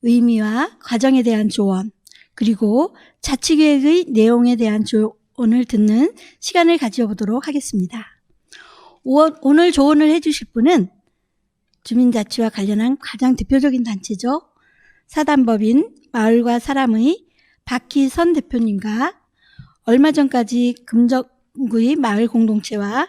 의미와 과정에 대한 조언, 그리고 자치계획의 내용에 대한 조언을 듣는 시간을 가져보도록 하겠습니다. 오늘 조언을 해주실 분은 주민자치와 관련한 가장 대표적인 단체죠. 사단법인 마을과 사람의 박희선 대표님과 얼마 전까지 금정구의 마을 공동체와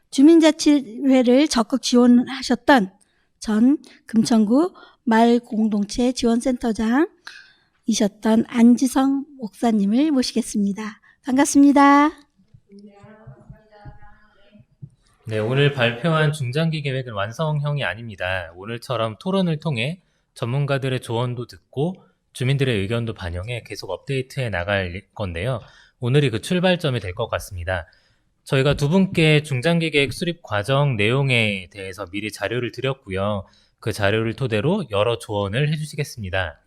주민자치회를 적극 지원하셨던 전 금천구 마을 공동체 지원센터장이셨던 안지성 목사님을 모시겠습니다. 반갑습니다. 네, 오늘 발표한 중장기 계획은 완성형이 아닙니다. 오늘처럼 토론을 통해 전문가들의 조언도 듣고 주민들의 의견도 반영해 계속 업데이트해 나갈 건데요. 오늘이 그 출발점이 될 것 같습니다. 저희가 두 분께 중장기 계획 수립 과정 내용에 대해서 미리 자료를 드렸고요. 그 자료를 토대로 여러 조언을 해주시겠습니다.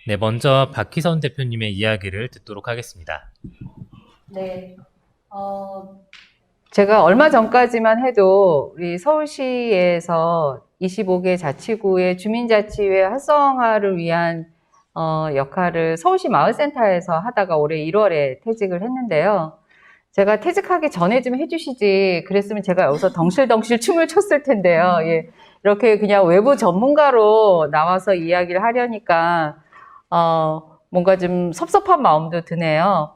네, 먼저 박희선 대표님의 이야기를 듣도록 하겠습니다. 네, 제가 얼마 전까지만 해도 우리 서울시에서 25개 자치구의 주민자치회 활성화를 위한 역할을 서울시 마을센터에서 하다가 올해 1월에 퇴직을 했는데요. 제가 퇴직하기 전에 좀 해주시지 그랬으면 제가 여기서 덩실덩실 춤을 췄을 텐데요. 예, 이렇게 그냥 외부 전문가로 나와서 이야기를 하려니까 뭔가 좀 섭섭한 마음도 드네요.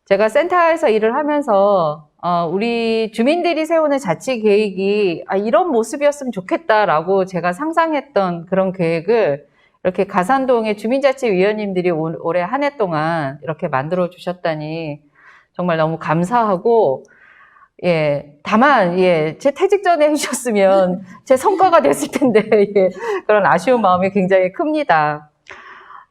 제가 센터에서 일을 하면서 우리 주민들이 세우는 자치 계획이 이런 모습이었으면 좋겠다라고 제가 상상했던 그런 계획을 이렇게 가산동의 주민자치위원님들이 올해 한 해 동안 이렇게 만들어 주셨다니 정말 너무 감사하고, 예, 다만, 예, 제 퇴직 전에 해주셨으면 제 성과가 됐을 텐데, 예, 그런 아쉬운 마음이 굉장히 큽니다.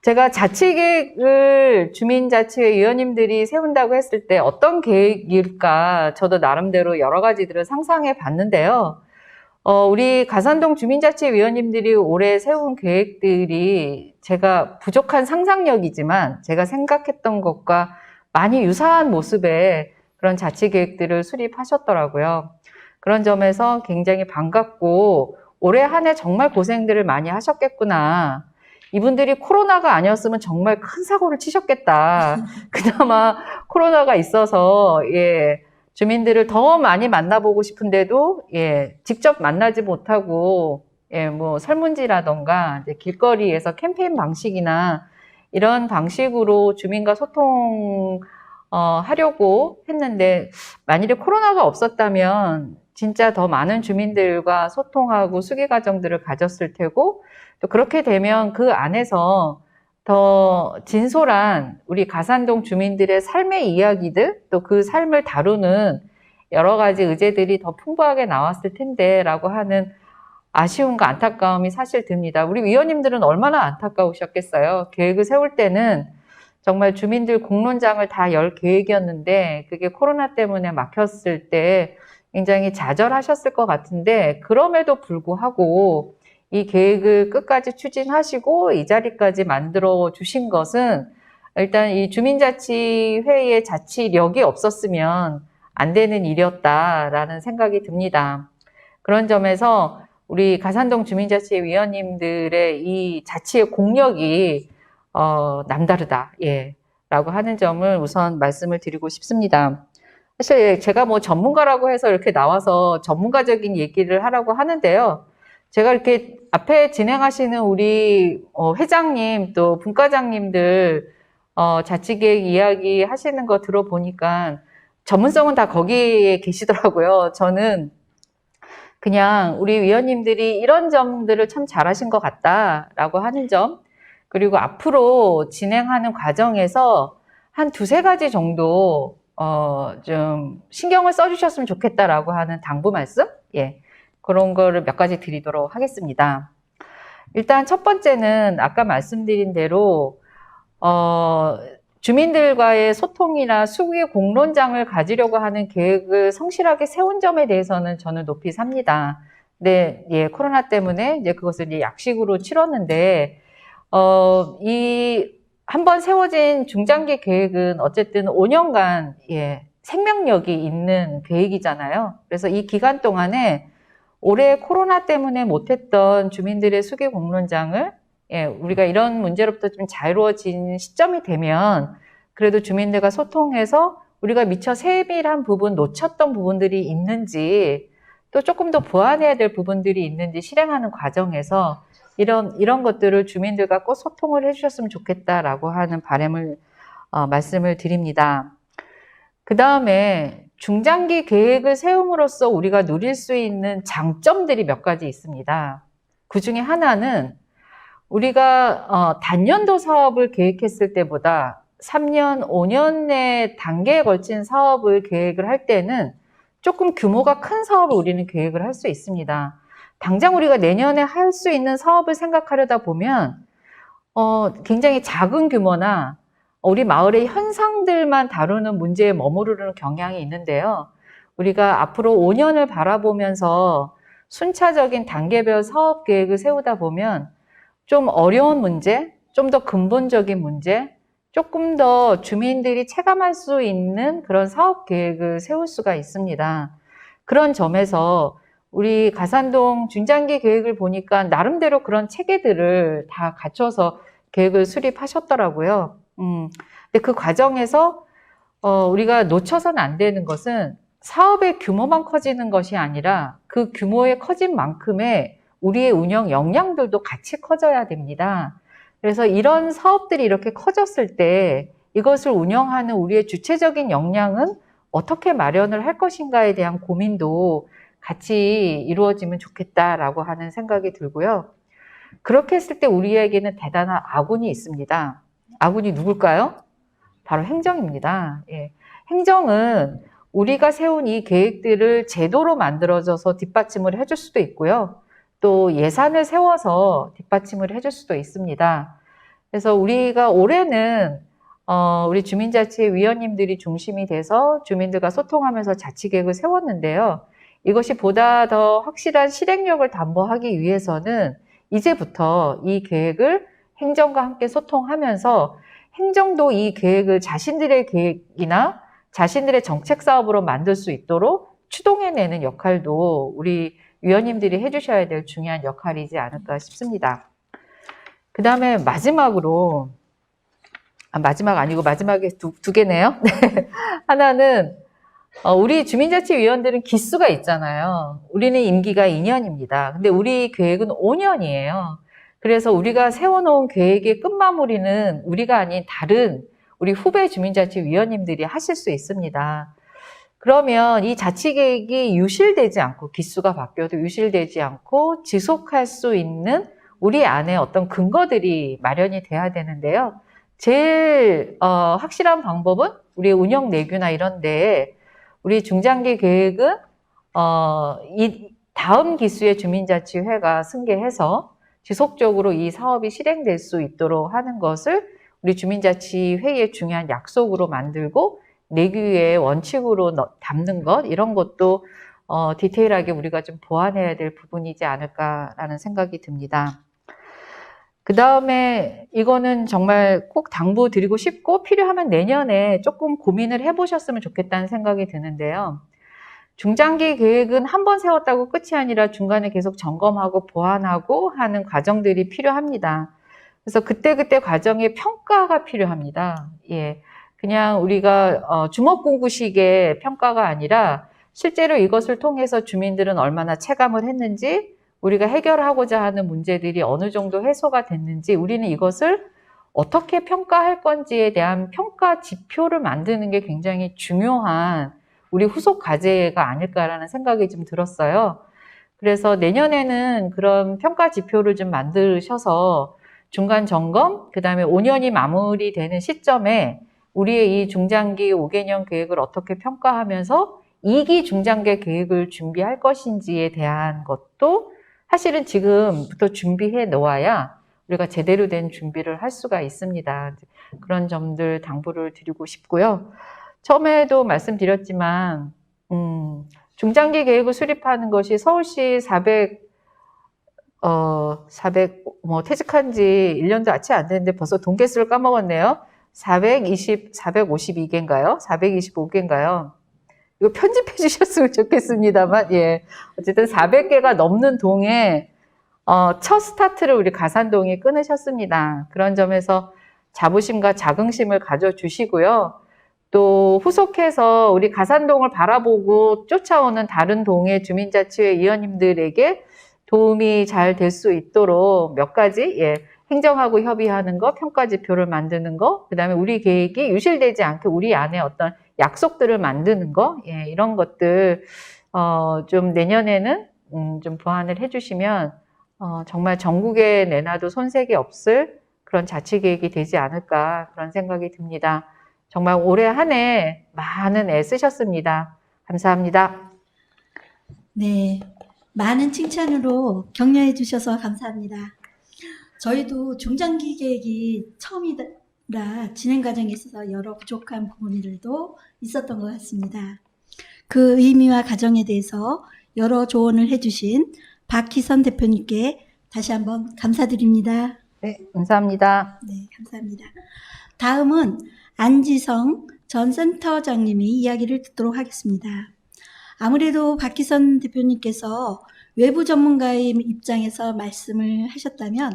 제가 자치계획을 주민자치회 위원님들이 세운다고 했을 때 어떤 계획일까 저도 나름대로 여러 가지들을 상상해 봤는데요. 우리 가산동 주민자치회 위원님들이 올해 세운 계획들이 제가 부족한 상상력이지만 제가 생각했던 것과 많이 유사한 모습의 그런 자치계획들을 수립하셨더라고요. 그런 점에서 굉장히 반갑고 올해 한 해 정말 고생들을 많이 하셨겠구나. 이분들이 코로나가 아니었으면 정말 큰 사고를 치셨겠다. 그나마 코로나가 있어서 예, 주민들을 더 많이 만나보고 싶은데도 예, 직접 만나지 못하고 예, 뭐 설문지라던가 이제 길거리에서 캠페인 방식이나 이런 방식으로 주민과 소통하려고 했는데 만일에 코로나가 없었다면 진짜 더 많은 주민들과 소통하고 수기 과정들을 가졌을 테고 또 그렇게 되면 그 안에서 더 진솔한 우리 가산동 주민들의 삶의 이야기들 또 그 삶을 다루는 여러 가지 의제들이 더 풍부하게 나왔을 텐데 라고 하는 아쉬움과 안타까움이 사실 듭니다. 우리 위원님들은 얼마나 안타까우셨겠어요. 계획을 세울 때는 정말 주민들 공론장을 다 열 계획이었는데 그게 코로나 때문에 막혔을 때 굉장히 좌절하셨을 것 같은데 그럼에도 불구하고 이 계획을 끝까지 추진하시고 이 자리까지 만들어 주신 것은 일단 이 주민자치회의 자치력이 없었으면 안 되는 일이었다라는 생각이 듭니다. 그런 점에서 우리 가산동 주민자치회 위원님들의 이 자치의 공력이 남다르다, 예, 라고 하는 점을 우선 말씀을 드리고 싶습니다. 사실 제가 뭐 전문가라고 해서 이렇게 나와서 전문가적인 얘기를 하라고 하는데요. 제가 이렇게 앞에 진행하시는 우리 회장님 또 분과장님들 자치계획 이야기 하시는 거 들어보니까 전문성은 다 거기에 계시더라고요. 저는 그냥 우리 위원님들이 이런 점들을 참 잘하신 것 같다라고 하는 점 그리고 앞으로 진행하는 과정에서 한 두세 가지 정도 좀 신경을 써주셨으면 좋겠다라고 하는 당부 말씀? 예. 그런 거를 몇 가지 드리도록 하겠습니다. 일단 첫 번째는 아까 말씀드린 대로 주민들과의 소통이나 수기 공론장을 가지려고 하는 계획을 성실하게 세운 점에 대해서는 저는 높이 삽니다. 근데 예, 코로나 때문에 이제 그것을 이제 약식으로 치렀는데 이 한번 세워진 중장기 계획은 어쨌든 5년간 생명력이 있는 계획이잖아요. 그래서 이 기간 동안에 올해 코로나 때문에 못했던 주민들의 수기 공론장을 우리가 이런 문제로부터 좀 자유로워진 시점이 되면 그래도 주민들과 소통해서 우리가 미처 세밀한 부분, 놓쳤던 부분들이 있는지 또 조금 더 보완해야 될 부분들이 있는지 실행하는 과정에서 이런 것들을 주민들과 꼭 소통을 해주셨으면 좋겠다라고 하는 바람을 말씀을 드립니다. 그 다음에 중장기 계획을 세움으로써 우리가 누릴 수 있는 장점들이 몇 가지 있습니다. 그 중에 하나는 우리가 단년도 사업을 계획했을 때보다 3년, 5년의 단계에 걸친 사업을 계획을 할 때는 조금 규모가 큰 사업을 우리는 계획을 할 수 있습니다. 당장 우리가 내년에 할 수 있는 사업을 생각하려다 보면 굉장히 작은 규모나 우리 마을의 현상들만 다루는 문제에 머무르는 경향이 있는데요. 우리가 앞으로 5년을 바라보면서 순차적인 단계별 사업 계획을 세우다 보면 좀 어려운 문제, 좀 더 근본적인 문제, 조금 더 주민들이 체감할 수 있는 그런 사업 계획을 세울 수가 있습니다. 그런 점에서 우리 가산동 중장기 계획을 보니까 나름대로 그런 체계들을 다 갖춰서 계획을 수립하셨더라고요. 근데 그 과정에서 우리가 놓쳐서는 안 되는 것은 사업의 규모만 커지는 것이 아니라 그 규모의 커진 만큼의 우리의 운영 역량들도 같이 커져야 됩니다. 그래서 이런 사업들이 이렇게 커졌을 때 이것을 운영하는 우리의 주체적인 역량은 어떻게 마련을 할 것인가에 대한 고민도 같이 이루어지면 좋겠다라고 하는 생각이 들고요. 그렇게 했을 때 우리에게는 대단한 아군이 있습니다. 아군이 누굴까요? 바로 행정입니다. 행정은 우리가 세운 이 계획들을 제도로 만들어져서 뒷받침을 해줄 수도 있고요. 또 예산을 세워서 뒷받침을 해줄 수도 있습니다. 그래서 우리가 올해는 우리 주민자치 위원님들이 중심이 돼서 주민들과 소통하면서 자치계획을 세웠는데요. 이것이 보다 더 확실한 실행력을 담보하기 위해서는 이제부터 이 계획을 행정과 함께 소통하면서 행정도 이 계획을 자신들의 계획이나 자신들의 정책 사업으로 만들 수 있도록 추동해내는 역할도 우리 위원님들이 해주셔야 될 중요한 역할이지 않을까 싶습니다. 그 다음에 마지막으로, 마지막 아니고 마지막에 두 개네요. 하나는 우리 주민자치위원들은 기수가 있잖아요. 우리는 임기가 2년입니다. 근데 우리 계획은 5년이에요. 그래서 우리가 세워놓은 계획의 끝마무리는 우리가 아닌 다른 우리 후배 주민자치위원님들이 하실 수 있습니다. 그러면 이 자치계획이 유실되지 않고 기수가 바뀌어도 유실되지 않고 지속할 수 있는 우리 안에 어떤 근거들이 마련이 돼야 되는데요. 제일 확실한 방법은 우리의 운영 내규나 이런 데에 우리 중장기 계획은 이 다음 기수의 주민자치회가 승계해서 지속적으로 이 사업이 실행될 수 있도록 하는 것을 우리 주민자치회의의 중요한 약속으로 만들고 내규의 원칙으로 담는 것, 이런 것도 디테일하게 우리가 좀 보완해야 될 부분이지 않을까라는 생각이 듭니다. 그 다음에 이거는 정말 꼭 당부드리고 싶고 필요하면 내년에 조금 고민을 해보셨으면 좋겠다는 생각이 드는데요. 중장기 계획은 한 번 세웠다고 끝이 아니라 중간에 계속 점검하고 보완하고 하는 과정들이 필요합니다. 그래서 그때그때 과정의 평가가 필요합니다. 그냥 우리가 주먹공구식의 평가가 아니라 실제로 이것을 통해서 주민들은 얼마나 체감을 했는지, 우리가 해결하고자 하는 문제들이 어느 정도 해소가 됐는지, 우리는 이것을 어떻게 평가할 건지에 대한 평가 지표를 만드는 게 굉장히 중요한 우리 후속 과제가 아닐까라는 생각이 좀 들었어요. 그래서 내년에는 그런 평가 지표를 좀 만드셔서 중간 점검, 그 다음에 5년이 마무리되는 시점에 우리의 이 중장기 5개년 계획을 어떻게 평가하면서 2기 중장기 계획을 준비할 것인지에 대한 것도 사실은 지금부터 준비해 놓아야 우리가 제대로 된 준비를 할 수가 있습니다. 그런 점들 당부를 드리고 싶고요. 처음에도 말씀드렸지만 중장기 계획을 수립하는 것이 서울시 퇴직한 지 1년도 채 안 됐는데 벌써 돈 개수를 까먹었네요. 452개인가요? 425개인가요? 이거 편집해 주셨으면 좋겠습니다만, 예. 어쨌든 400개가 넘는 동에, 첫 스타트를 우리 가산동이 끊으셨습니다. 그런 점에서 자부심과 자긍심을 가져주시고요. 또 후속해서 우리 가산동을 바라보고 쫓아오는 다른 동의 주민자치회 위원님들에게 도움이 잘 될 수 있도록 몇 가지, 예, 행정하고 협의하는 거, 평가지표를 만드는 거, 그 다음에 우리 계획이 유실되지 않게 우리 안에 어떤 약속들을 만드는 거, 예, 이런 것들, 좀 내년에는, 좀 보완을 해주시면, 정말 전국에 내놔도 손색이 없을 그런 자치 계획이 되지 않을까, 그런 생각이 듭니다. 정말 올해 한 해 많은 애 쓰셨습니다. 감사합니다. 네, 많은 칭찬으로 격려해 주셔서 감사합니다. 저희도 중장기 계획이 처음이라 진행 과정에 있어서 여러 부족한 부분들도 있었던 것 같습니다. 그 의미와 과정에 대해서 여러 조언을 해주신 박희선 대표님께 다시 한번 감사드립니다. 네, 감사합니다. 네, 감사합니다. 다음은 안지성 전 센터장님이 이야기를 듣도록 하겠습니다. 아무래도 박희선 대표님께서 외부 전문가의 입장에서 말씀을 하셨다면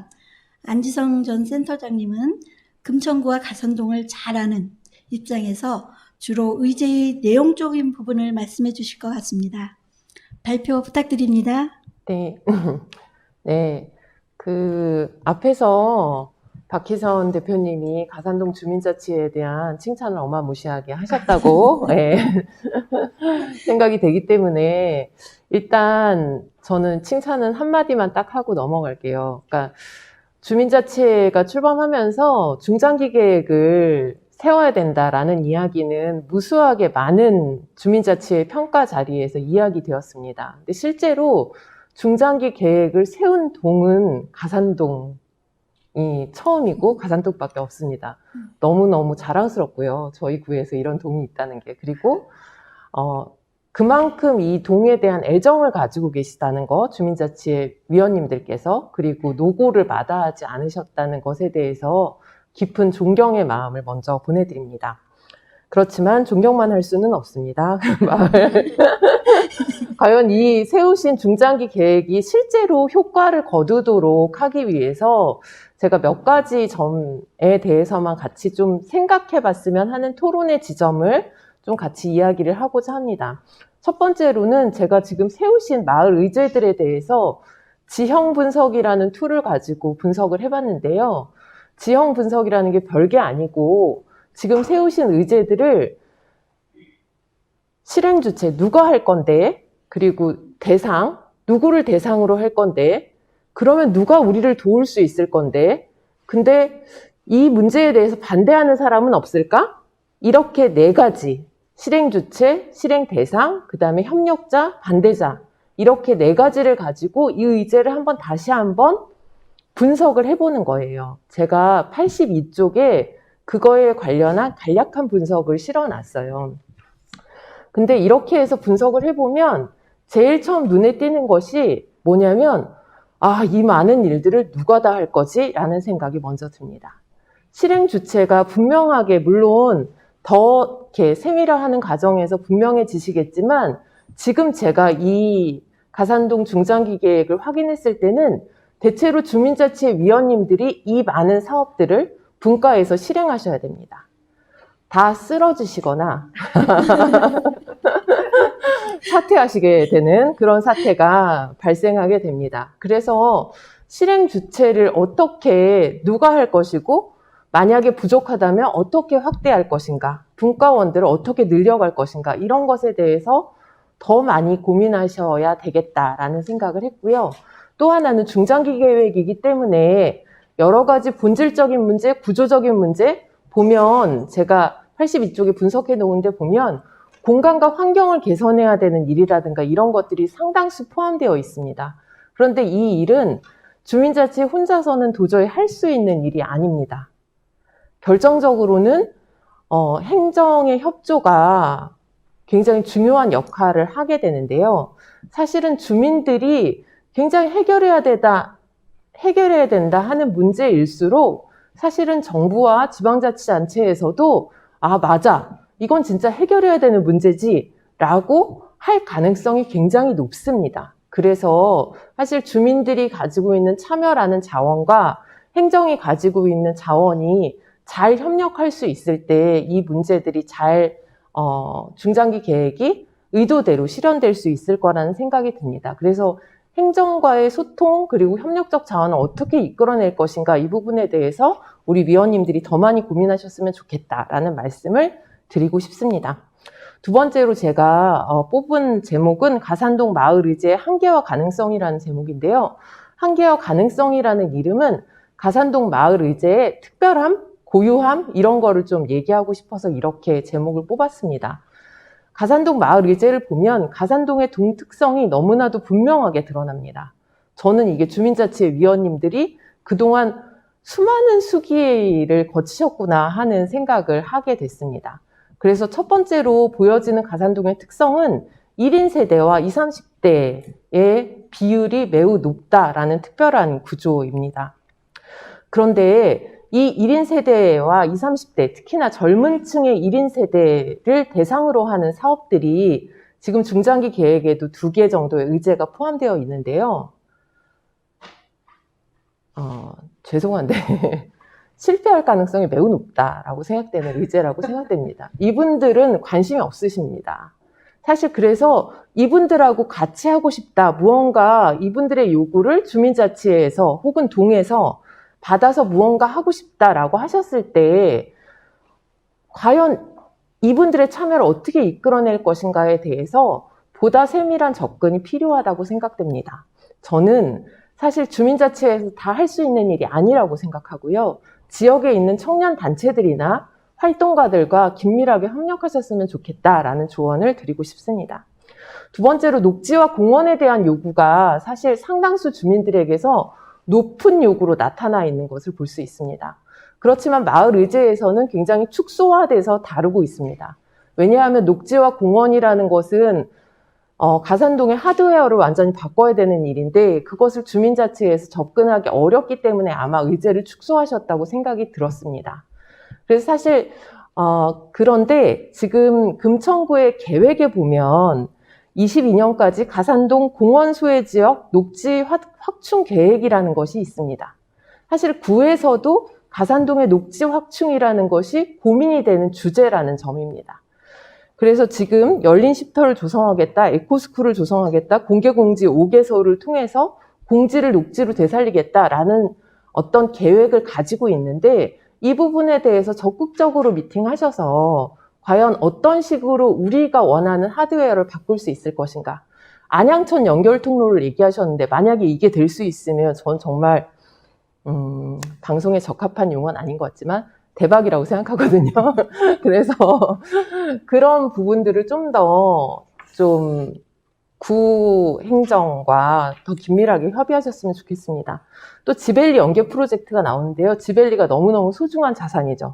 안지성 전 센터장님은 금천구와 가산동을 잘 아는 입장에서 주로 의제의 내용적인 부분을 말씀해 주실 것 같습니다. 발표 부탁드립니다. 네. 네. 앞에서 박희선 대표님이 가산동 주민자치에 대한 칭찬을 어마무시하게 하셨다고 네. 생각이 되기 때문에 일단 저는 칭찬은 한마디만 딱 하고 넘어갈게요. 그러니까 주민자치회가 출범하면서 중장기 계획을 세워야 된다라는 이야기는 무수하게 많은 주민자치회 평가 자리에서 이야기되었습니다. 근데 실제로 중장기 계획을 세운 동은 가산동이 처음이고 가산동밖에 없습니다. 너무너무 자랑스럽고요. 저희 구에서 이런 동이 있다는 게. 그리고 그만큼 이 동에 대한 애정을 가지고 계시다는 거, 주민자치회 위원님들께서, 그리고 노고를 마다하지 않으셨다는 것에 대해서 깊은 존경의 마음을 먼저 보내드립니다. 그렇지만 존경만 할 수는 없습니다. 과연 이 세우신 중장기 계획이 실제로 효과를 거두도록 하기 위해서 제가 몇 가지 점에 대해서만 같이 좀 생각해 봤으면 하는 토론의 지점을 좀 같이 이야기를 하고자 합니다. 첫 번째로는 제가 지금 세우신 마을 의제들에 대해서 지형 분석이라는 툴을 가지고 분석을 해봤는데요. 지형 분석이라는 게 별게 아니고 지금 세우신 의제들을 실행 주체 누가 할 건데, 그리고 대상 누구를 대상으로 할 건데, 그러면 누가 우리를 도울 수 있을 건데, 근데 이 문제에 대해서 반대하는 사람은 없을까? 이렇게 4가지, 실행 주체, 실행 대상, 그 다음에 협력자, 반대자, 이렇게 4가지를 가지고 이 의제를 다시 한번 분석을 해보는 거예요. 제가 82쪽에 그거에 관련한 간략한 분석을 실어놨어요. 근데 이렇게 해서 분석을 해보면 제일 처음 눈에 띄는 것이 뭐냐면, 이 많은 일들을 누가 다 할 거지? 라는 생각이 먼저 듭니다. 실행 주체가 분명하게, 물론 더 이렇게 세밀화하는 과정에서 분명해지시겠지만, 지금 제가 이 가산동 중장기 계획을 확인했을 때는 대체로 주민자치회 위원님들이 이 많은 사업들을 분과해서 실행하셔야 됩니다. 다 쓰러지시거나 사퇴하시게 되는 그런 사태가 발생하게 됩니다. 그래서 실행 주체를 어떻게 누가 할 것이고, 만약에 부족하다면 어떻게 확대할 것인가, 분과원들을 어떻게 늘려갈 것인가, 이런 것에 대해서 더 많이 고민하셔야 되겠다라는 생각을 했고요. 또 하나는 중장기 계획이기 때문에 여러 가지 본질적인 문제, 구조적인 문제 보면, 제가 82쪽에 분석해 놓은 데 보면 공간과 환경을 개선해야 되는 일이라든가 이런 것들이 상당수 포함되어 있습니다. 그런데 이 일은 주민자치 혼자서는 도저히 할 수 있는 일이 아닙니다. 결정적으로는 행정의 협조가 굉장히 중요한 역할을 하게 되는데요. 사실은 주민들이 굉장히 해결해야 된다 하는 문제일수록 사실은 정부와 지방자치단체에서도 아, 맞아. 이건 진짜 해결해야 되는 문제지 라고 할 가능성이 굉장히 높습니다. 그래서 사실 주민들이 가지고 있는 참여라는 자원과 행정이 가지고 있는 자원이 잘 협력할 수 있을 때 이 문제들이 잘 중장기 계획이 의도대로 실현될 수 있을 거라는 생각이 듭니다. 그래서 행정과의 소통 그리고 협력적 자원을 어떻게 이끌어낼 것인가 이 부분에 대해서 우리 위원님들이 더 많이 고민하셨으면 좋겠다라는 말씀을 드리고 싶습니다. 두 번째로 제가 뽑은 제목은 가산동 마을의제의 한계와 가능성이라는 제목인데요. 한계와 가능성이라는 이름은 가산동 마을의제의 특별함, 고유함 이런 거를 좀 얘기하고 싶어서 이렇게 제목을 뽑았습니다. 가산동 마을의제를 보면 가산동의 동특성이 너무나도 분명하게 드러납니다. 저는 이게 주민자치회 위원님들이 그동안 수많은 수기를 거치셨구나 하는 생각을 하게 됐습니다. 그래서 첫 번째로 보여지는 가산동의 특성은 1인 세대와 20, 30대의 비율이 매우 높다라는 특별한 구조입니다. 그런데 이 1인 세대와 20, 30대, 특히나 젊은 층의 1인 세대를 대상으로 하는 사업들이 지금 중장기 계획에도 2개 정도의 의제가 포함되어 있는데요. 죄송한데 실패할 가능성이 매우 높다라고 생각되는 의제라고 생각됩니다. 이분들은 관심이 없으십니다. 사실 그래서 이분들하고 같이 하고 싶다, 무언가 이분들의 요구를 주민자치회에서 혹은 동에서 받아서 무언가 하고 싶다라고 하셨을 때 과연 이분들의 참여를 어떻게 이끌어낼 것인가에 대해서 보다 세밀한 접근이 필요하다고 생각됩니다. 저는 사실 주민자치회에서 다 할 수 있는 일이 아니라고 생각하고요. 지역에 있는 청년 단체들이나 활동가들과 긴밀하게 협력하셨으면 좋겠다라는 조언을 드리고 싶습니다. 두 번째로 녹지와 공원에 대한 요구가 사실 상당수 주민들에게서 높은 요구로 나타나 있는 것을 볼 수 있습니다. 그렇지만 마을의제에서는 굉장히 축소화돼서 다루고 있습니다. 왜냐하면 녹지와 공원이라는 것은 가산동의 하드웨어를 완전히 바꿔야 되는 일인데 그것을 주민자치회에서 접근하기 어렵기 때문에 아마 의제를 축소하셨다고 생각이 들었습니다. 그래서 사실 그런데 지금 금천구의 계획에 보면 22년까지 가산동 공원 소외 지역 녹지 확충 계획이라는 것이 있습니다. 사실 구에서도 가산동의 녹지 확충이라는 것이 고민이 되는 주제라는 점입니다. 그래서 지금 열린 쉼터를 조성하겠다, 에코스쿨을 조성하겠다, 공개공지 5개소를 통해서 공지를 녹지로 되살리겠다라는 어떤 계획을 가지고 있는데 이 부분에 대해서 적극적으로 미팅하셔서 과연 어떤 식으로 우리가 원하는 하드웨어를 바꿀 수 있을 것인가. 안양천 연결 통로를 얘기하셨는데 만약에 이게 될 수 있으면 전 정말 방송에 적합한 용어는 아닌 것 같지만 대박이라고 생각하거든요. 그래서 그런 부분들을 좀 더 구 행정과 더 긴밀하게 협의하셨으면 좋겠습니다. 또 지벨리 연계 프로젝트가 나오는데요. 지벨리가 너무너무 소중한 자산이죠.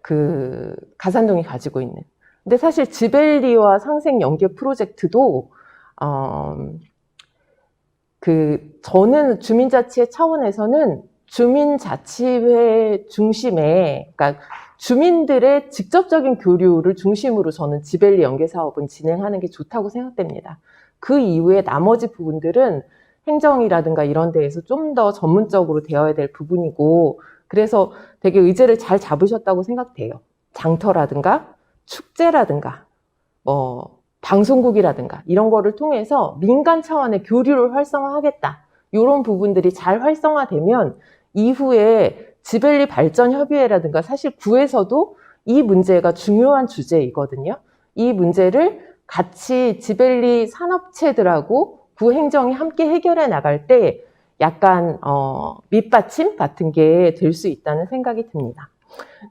그 가산동이 가지고 있는. 근데 사실 지벨리와 상생 연계 프로젝트도 저는 주민자치회 차원에서는 주민자치회 중심에, 그러니까 주민들의 직접적인 교류를 중심으로 저는 지벨리 연계 사업은 진행하는 게 좋다고 생각됩니다. 그 이후에 나머지 부분들은 행정이라든가 이런 데에서 좀 더 전문적으로 되어야 될 부분이고, 그래서 되게 의제를 잘 잡으셨다고 생각돼요. 장터라든가 축제라든가 방송국이라든가 이런 거를 통해서 민간 차원의 교류를 활성화하겠다. 이런 부분들이 잘 활성화되면 이후에 지벨리 발전 협의회라든가 사실 구에서도 이 문제가 중요한 주제이거든요. 이 문제를 같이 지벨리 산업체들하고 구 행정이 함께 해결해 나갈 때 약간 밑받침 같은 게 될 수 있다는 생각이 듭니다.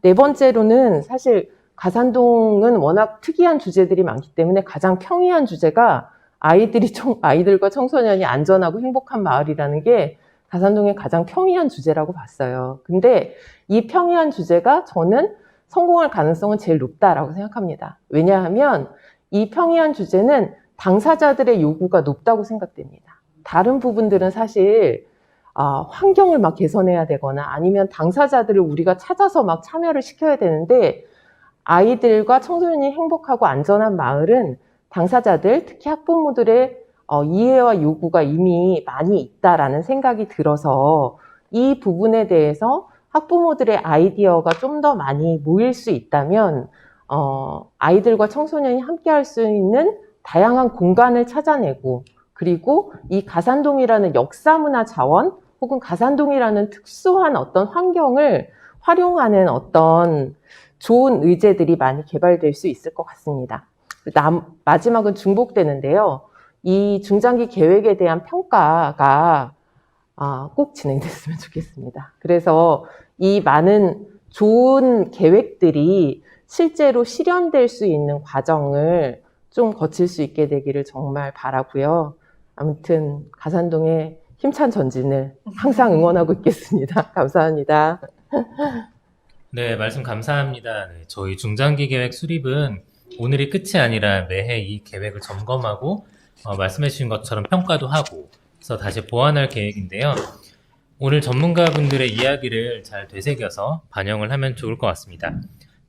네 번째로는 사실 가산동은 워낙 특이한 주제들이 많기 때문에 가장 평이한 주제가 아이들과 청소년이 안전하고 행복한 마을이라는 게 가산동의 가장 평이한 주제라고 봤어요. 근데 이 평이한 주제가 저는 성공할 가능성은 제일 높다라고 생각합니다. 왜냐하면 이 평이한 주제는 당사자들의 요구가 높다고 생각됩니다. 다른 부분들은 사실 환경을 막 개선해야 되거나 아니면 당사자들을 우리가 찾아서 막 참여를 시켜야 되는데 아이들과 청소년이 행복하고 안전한 마을은 당사자들, 특히 학부모들의 이해와 요구가 이미 많이 있다라는 생각이 들어서 이 부분에 대해서 학부모들의 아이디어가 좀 더 많이 모일 수 있다면 아이들과 청소년이 함께 할 수 있는 다양한 공간을 찾아내고 그리고 이 가산동이라는 역사문화 자원 혹은 가산동이라는 특수한 어떤 환경을 활용하는 어떤 좋은 의제들이 많이 개발될 수 있을 것 같습니다. 마지막은 중복되는데요. 이 중장기 계획에 대한 평가가 꼭 진행됐으면 좋겠습니다. 그래서 이 많은 좋은 계획들이 실제로 실현될 수 있는 과정을 좀 거칠 수 있게 되기를 정말 바라고요. 아무튼 가산동의 힘찬 전진을 항상 응원하고 있겠습니다. 감사합니다. 네, 말씀 감사합니다. 네, 저희 중장기 계획 수립은 오늘이 끝이 아니라 매해 이 계획을 점검하고 말씀해 주신 것처럼 평가도 하고 그래서 다시 보완할 계획인데요. 오늘 전문가분들의 이야기를 잘 되새겨서 반영을 하면 좋을 것 같습니다.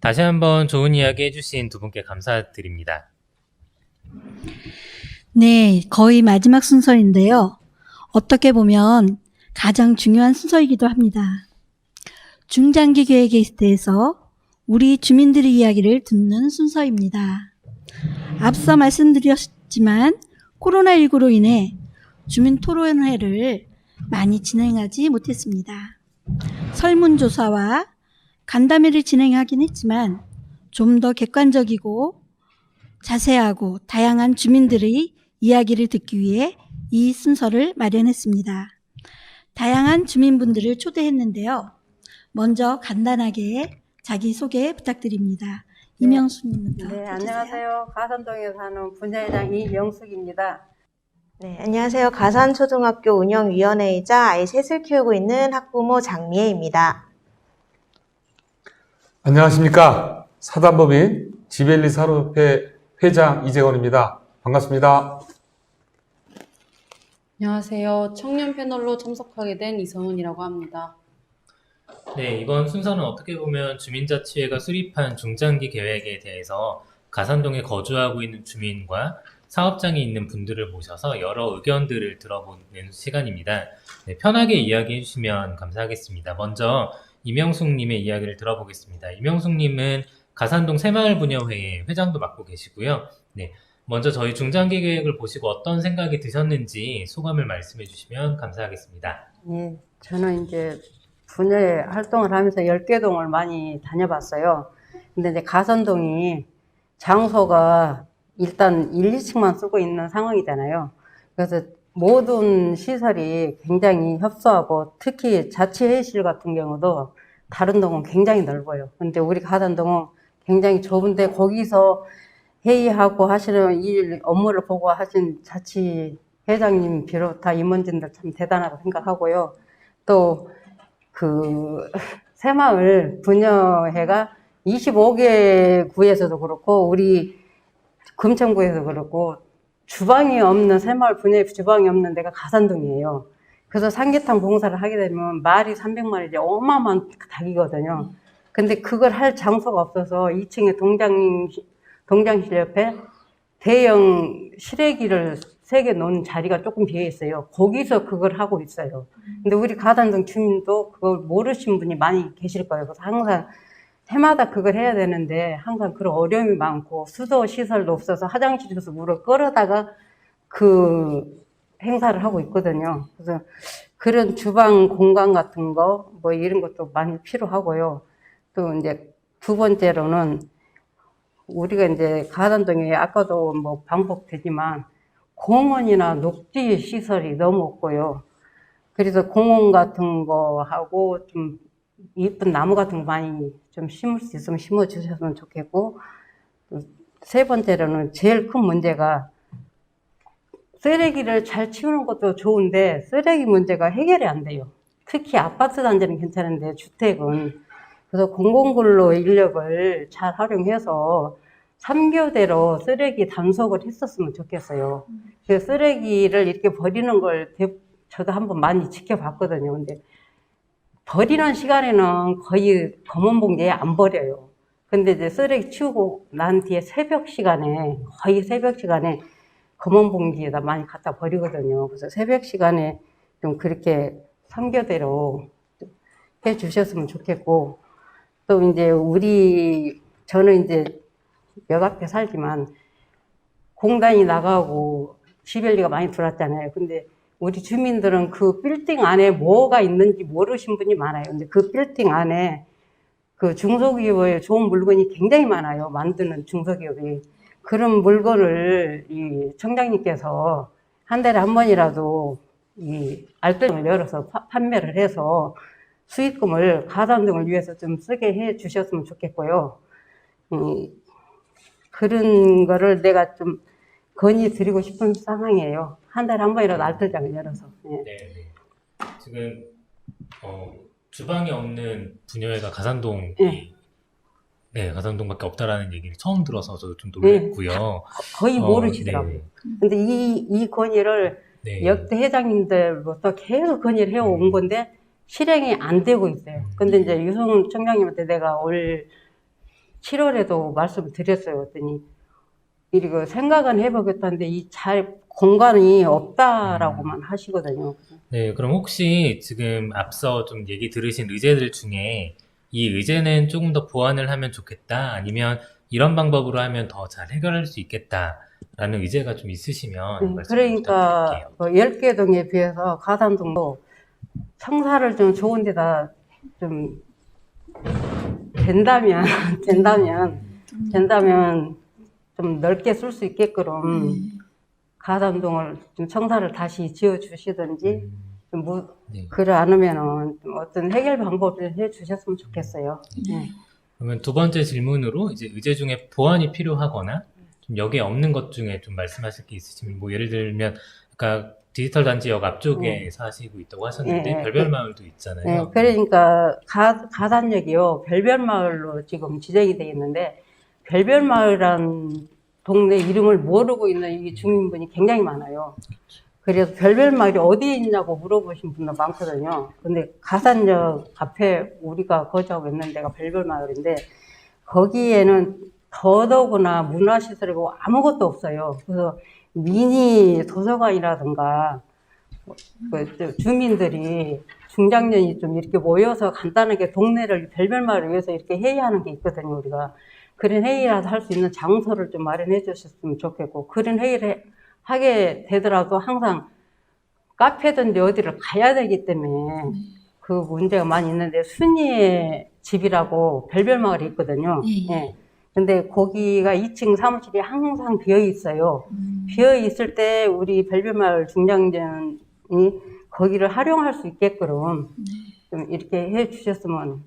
다시 한번 좋은 이야기 해주신 두 분께 감사드립니다. 네, 거의 마지막 순서인데요. 어떻게 보면 가장 중요한 순서이기도 합니다. 중장기 계획에 대해서 우리 주민들의 이야기를 듣는 순서입니다. 앞서 말씀드렸지만 코로나19로 인해 주민 토론회를 많이 진행하지 못했습니다. 설문조사와 간담회를 진행하긴 했지만 좀 더 객관적이고 자세하고 다양한 주민들의 이야기를 듣기 위해 이 순서를 마련했습니다. 다양한 주민분들을 초대했는데요. 먼저 간단하게 자기소개 부탁드립니다. 이명숙님부터. 네, 안녕하세요. 가산동에 사는 분야회장 이명숙입니다. 네, 안녕하세요. 가산초등학교 운영위원회이자 아이 셋을 키우고 있는 학부모 장미애입니다. 안녕하십니까. 사단법인 지벨리 산업협회 회장 이재건입니다. 반갑습니다. 안녕하세요. 청년 패널로 참석하게 된 이성은이라고 합니다. 네, 이번 순서는 어떻게 보면 주민자치회가 수립한 중장기 계획에 대해서 가산동에 거주하고 있는 주민과 사업장에 있는 분들을 모셔서 여러 의견들을 들어보는 시간입니다. 네, 편하게 이야기해 주시면 감사하겠습니다. 먼저 이명숙님의 이야기를 들어보겠습니다. 이명숙님은 가산동 새마을분여회의 회장도 맡고 계시고요. 네, 먼저 저희 중장기 계획을 보시고 어떤 생각이 드셨는지 소감을 말씀해 주시면 감사하겠습니다. 네, 저는 이제 분야에 활동을 하면서 10개 동을 많이 다녀봤어요. 근데 이제 가산동이 장소가 일단 1, 2층만 쓰고 있는 상황이잖아요. 그래서 모든 시설이 굉장히 협소하고 특히 자치회의실 같은 경우도 다른 동은 굉장히 넓어요. 근데 우리 가산동은 굉장히 좁은데 거기서 회의하고 하시는 일 업무를 보고 하신 자치회장님 비롯한 임원진들 참 대단하다고 생각하고요. 또 그 새마을 분여회가 25개 구에서도 그렇고 우리 금천구에서 그렇고 주방이 없는 새마을 분야회 주방이 없는 데가 가산동이에요. 그래서 삼계탕 봉사를 하게 되면 말이 300마리 어마어마한 닭이거든요. 근데 그걸 할 장소가 없어서 2층에 동장실 옆에 대형 시래기를 3개 놓은 자리가 조금 비어 있어요. 거기서 그걸 하고 있어요. 근데 우리 가산동 주민도 그걸 모르신 분이 많이 계실 거예요. 그래서 항상 해마다 그걸 해야 되는데 항상 그런 어려움이 많고 수도 시설도 없어서 화장실에서 물을 끌어다가 그 행사를 하고 있거든요. 그래서 그런 주방 공간 같은 거 뭐 이런 것도 많이 필요하고요. 또 이제 두 번째로는 우리가 이제 가산동에 아까도 뭐 반복되지만 공원이나 녹지 시설이 너무 없고요. 그래서 공원 같은 거 하고 좀 이쁜 나무 같은 거 많이 좀 심을 수 있으면 심어 주셨으면 좋겠고, 세 번째로는 제일 큰 문제가 쓰레기를 잘 치우는 것도 좋은데 쓰레기 문제가 해결이 안 돼요. 특히 아파트 단지는 괜찮은데 주택은. 그래서 공공근로 인력을 잘 활용해서 3교대로 쓰레기 단속을 했었으면 좋겠어요. 그 쓰레기를 이렇게 버리는 걸 저도 한번 많이 지켜봤거든요. 근데 버리는 시간에는 거의 검은 봉지에 안 버려요. 근데 이제 쓰레기 치우고 난 뒤에 거의 새벽 시간에 검은 봉지에다 많이 갖다 버리거든요. 그래서 새벽 시간에 좀 그렇게 3교대로 해 주셨으면 좋겠고, 또 이제 저는 이제 역 앞에 살지만 공단이 나가고 지벨리가 많이 들어왔잖아요. 근데 우리 주민들은 그 빌딩 안에 뭐가 있는지 모르신 분이 많아요. 근데 그 빌딩 안에 그 중소기업의 좋은 물건이 굉장히 많아요. 만드는 중소기업이. 그런 물건을 이 청장님께서 한 달에 한 번이라도 이 알뜰을 열어서 판매를 해서 수익금을 가산동을 위해서 좀 쓰게 해 주셨으면 좋겠고요. 그런 거를 내가 좀 건의드리고 싶은 상황이에요. 한 달에 한 번이라도 알뜰장을 열어서. 네. 네. 지금 주방이 없는 부녀회가 가산동이 네, 가산동밖에 없다라는 얘기를 처음 들어서 저도 좀 놀랐고요. 거의 모르시더라고요. 네. 근데 이 건의를 역대 회장님들부터 계속 건의를 해온 건데 실행이 안 되고 있어요. 근데 이제 유성 청장님한테 내가 올 7월에도 말씀을 드렸어요. 그랬더니 이거 생각은 해보겠다는데 공간이 없다라고만 하시거든요. 네, 그럼 혹시 지금 앞서 좀 얘기 들으신 의제들 중에 이 의제는 조금 더 보완을 하면 좋겠다, 아니면 이런 방법으로 하면 더 잘 해결할 수 있겠다라는 의제가 좀 있으시면 말씀 그러니까 부탁드릴게요. 10개 동에 비해서 가산동도 청사를 좀 좋은 데다 좀 된다면 좀 넓게 쓸 수 있게끔 가산동을 좀 청사를 다시 지어 주시든지 그래 않으면은 좀 어떤 해결 방법을 해 주셨으면 좋겠어요. 네. 그러면 두 번째 질문으로 이제 의제 중에 보완이 필요하거나 좀 여기에 없는 것 중에 좀 말씀하실 게 있으시면, 뭐 예를 들면 아까 디지털 단지역 앞쪽에 사시고 있다고 하셨는데 별별마을도 있잖아요. 네, 그러니까 가산역이요 별별마을로 지금 지정이 되어 있는데, 별별마을이란 동네 이름을 모르고 있는 이 주민분이 굉장히 많아요. 그래서 별별마을이 어디에 있냐고 물어보신 분도 많거든요. 근데 가산역 앞에 우리가 거주하고 있는 데가 별별마을인데, 거기에는 더더구나 문화시설이고 아무것도 없어요. 그래서 미니 도서관이라든가 주민들이 중장년이 좀 이렇게 모여서 간단하게 동네를 별별마을을 위해서 이렇게 회의하는 게 있거든요. 우리가 그런 회의라도 할 수 있는 장소를 좀 마련해 주셨으면 좋겠고, 그런 회의를 하게 되더라도 항상 카페든지 어디를 가야 되기 때문에 그 문제가 많이 있는데, 순이의 집이라고 별별마을이 있거든요. 예. 근데 거기가 2층 사무실이 항상 비어 있어요. 비어 있을 때 우리 별별마을 중장년이 거기를 활용할 수 있게끔 좀 이렇게 해 주셨으면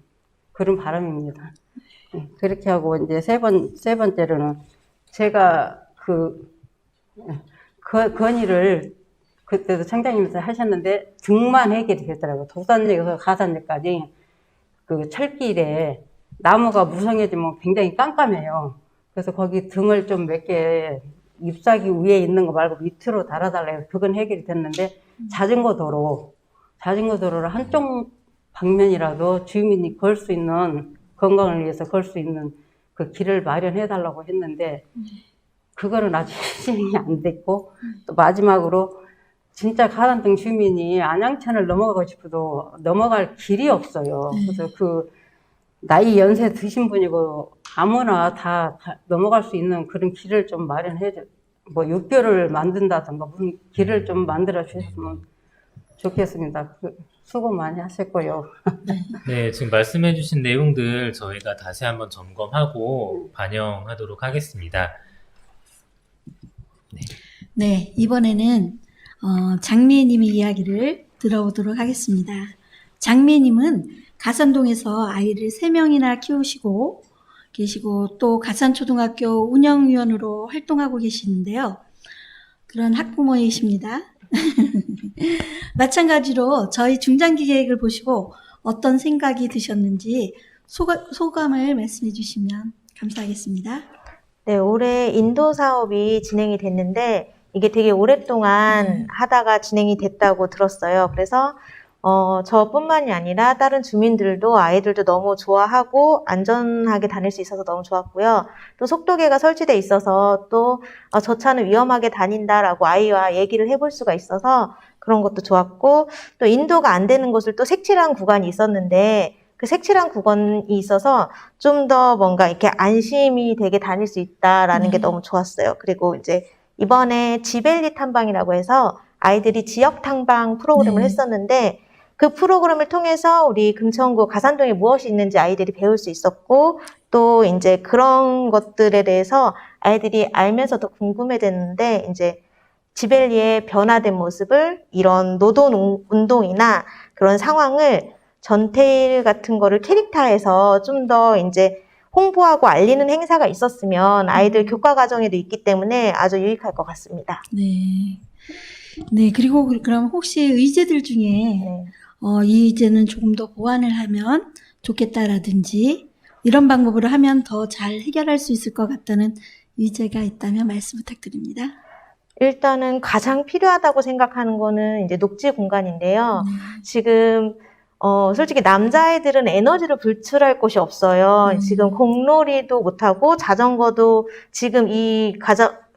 그런 바람입니다. 네, 그렇게 하고 이제 세 번째로는 제가 건의를 그때도 청장님께서 하셨는데 등만 해결이 됐더라고요. 도산역에서 가산역까지 그 철길에 나무가 무성해지면 굉장히 깜깜해요. 그래서 거기 등을 좀 몇 개 잎사귀 위에 있는 거 말고 밑으로 달아달라 해서 그건 해결이 됐는데, 자전거 도로를 한쪽 방면이라도 주민이 걸 수 있는, 건강을 위해서 걸 수 있는 그 길을 마련해 달라고 했는데 그거는 아직 실행이 안 됐고, 또 마지막으로 진짜 가산동 주민이 안양천을 넘어가고 싶어도 넘어갈 길이 없어요. 그래서 그 나이 연세 드신 분이고 아무나 다 넘어갈 수 있는 그런 길을 좀 마련해, 뭐 육교를 만든다든가 무슨 길을 좀 만들어 주셨으면 좋겠습니다. 수고 많이 하셨고요. 네, 지금 말씀해 주신 내용들 저희가 다시 한번 점검하고 반영하도록 하겠습니다. 네, 이번에는 장미애님의 이야기를 들어보도록 하겠습니다. 장미애님은 가산동에서 아이를 3명이나 키우시고 계시고, 또 가산초등학교 운영위원으로 활동하고 계시는데요. 그런 학부모이십니다. 마찬가지로 저희 중장기 계획을 보시고 어떤 생각이 드셨는지 소감을 말씀해 주시면 감사하겠습니다. 네, 올해 인도 사업이 진행이 됐는데 이게 되게 오랫동안 하다가 진행이 됐다고 들었어요. 그래서 저뿐만이 아니라 다른 주민들도 아이들도 너무 좋아하고 안전하게 다닐 수 있어서 너무 좋았고요. 또 속도계가 설치돼 있어서 또 저 차는 위험하게 다닌다라고 아이와 얘기를 해볼 수가 있어서 그런 것도 좋았고, 또 인도가 안 되는 곳을 또 색칠한 구간이 있었는데 그 색칠한 구간이 있어서 좀 더 뭔가 이렇게 안심이 되게 다닐 수 있다라는 게 너무 좋았어요. 그리고 이제 이번에 지벨리 탐방이라고 해서 아이들이 지역 탐방 프로그램을 했었는데 그 프로그램을 통해서 우리 금천구 가산동에 무엇이 있는지 아이들이 배울 수 있었고, 또 이제 그런 것들에 대해서 아이들이 알면서 더 궁금해졌는데, 이제 지벨리의 변화된 모습을 이런 노동 운동이나 그런 상황을 전테일 같은 거를 캐릭터에서 좀 더 이제 홍보하고 알리는 행사가 있었으면 아이들 교과 과정에도 있기 때문에 아주 유익할 것 같습니다. 네. 네, 그리고 그럼 혹시 의제들 중에 이 의제는 조금 더 보완을 하면 좋겠다라든지 이런 방법으로 하면 더 잘 해결할 수 있을 것 같다는 의제가 있다면 말씀 부탁드립니다. 일단은 가장 필요하다고 생각하는 거는 이제 녹지 공간인데요. 지금 솔직히 남자아이들은 에너지를 분출할 곳이 없어요. 지금 공놀이도 못하고 자전거도 지금 이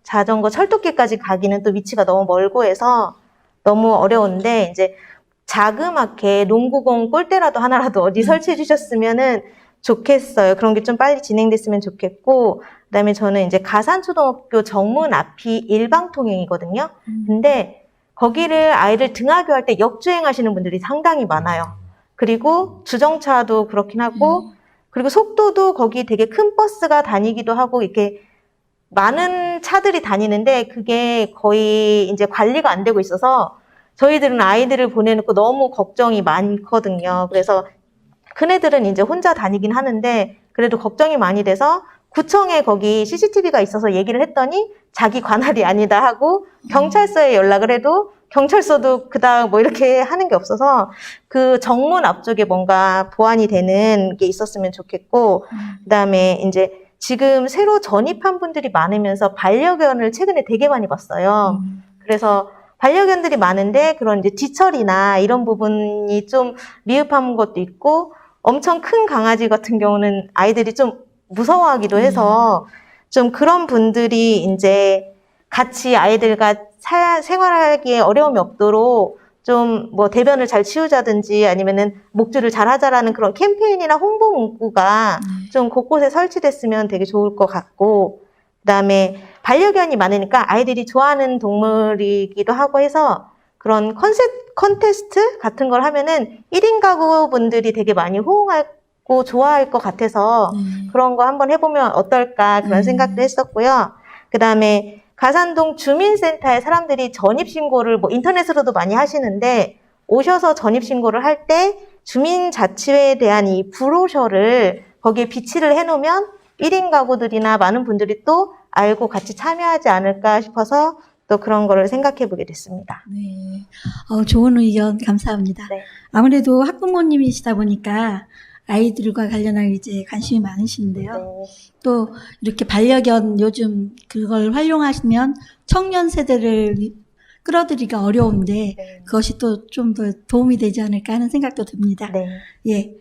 자전거 철도길까지 가기는 또 위치가 너무 멀고 해서 너무 어려운데, 이제 자그맣게 농구공 골대라도 하나라도 어디 설치해 주셨으면은 좋겠어요. 그런 게 좀 빨리 진행됐으면 좋겠고, 그다음에 저는 이제 가산초등학교 정문 앞이 일방통행이거든요. 근데 거기를 아이를 등하교할 때 역주행하시는 분들이 상당히 많아요. 그리고 주정차도 그렇긴 하고, 그리고 속도도 거기 되게 큰 버스가 다니기도 하고 이렇게 많은 차들이 다니는데 그게 거의 이제 관리가 안 되고 있어서 저희들은 아이들을 보내놓고 너무 걱정이 많거든요. 그래서 큰애들은 이제 혼자 다니긴 하는데 그래도 걱정이 많이 돼서 구청에 거기 CCTV가 있어서 얘기를 했더니 자기 관할이 아니다 하고 경찰서에 연락을 해도 경찰서도 그닥 뭐 이렇게 하는 게 없어서 그 정문 앞쪽에 뭔가 보완이 되는 게 있었으면 좋겠고, 그다음에 이제 지금 새로 전입한 분들이 많으면서 반려견을 최근에 되게 많이 봤어요. 그래서 반려견들이 많은데 그런 이제 뒤처리나 이런 부분이 좀 미흡한 것도 있고, 엄청 큰 강아지 같은 경우는 아이들이 좀 무서워하기도 해서 좀 그런 분들이 이제 같이 아이들과 생활하기에 어려움이 없도록 좀 뭐 대변을 잘 치우자든지 아니면은 목줄을 잘 하자라는 그런 캠페인이나 홍보 문구가 좀 곳곳에 설치됐으면 되게 좋을 것 같고, 그다음에 반려견이 많으니까 아이들이 좋아하는 동물이기도 하고 해서 그런 컨테스트 같은 걸 하면은 1인 가구 분들이 되게 많이 호응하고 좋아할 것 같아서 그런 거 한번 해보면 어떨까 그런 생각도 했었고요. 그다음에 가산동 주민센터에 사람들이 전입신고를 뭐 인터넷으로도 많이 하시는데 오셔서 전입신고를 할 때 주민자치회에 대한 이 브로셔를 거기에 비치를 해놓으면 1인 가구들이나 많은 분들이 또 알고 같이 참여하지 않을까 싶어서 또 그런 거를 생각해 보게 됐습니다. 네. 좋은 의견 감사합니다. 네. 아무래도 학부모님이시다 보니까 아이들과 관련한 이제 관심이 많으신데요. 또 이렇게 반려견 요즘 그걸 활용하시면 청년 세대를 끌어들이기가 어려운데 그것이 또 좀 더 도움이 되지 않을까 하는 생각도 듭니다. 예.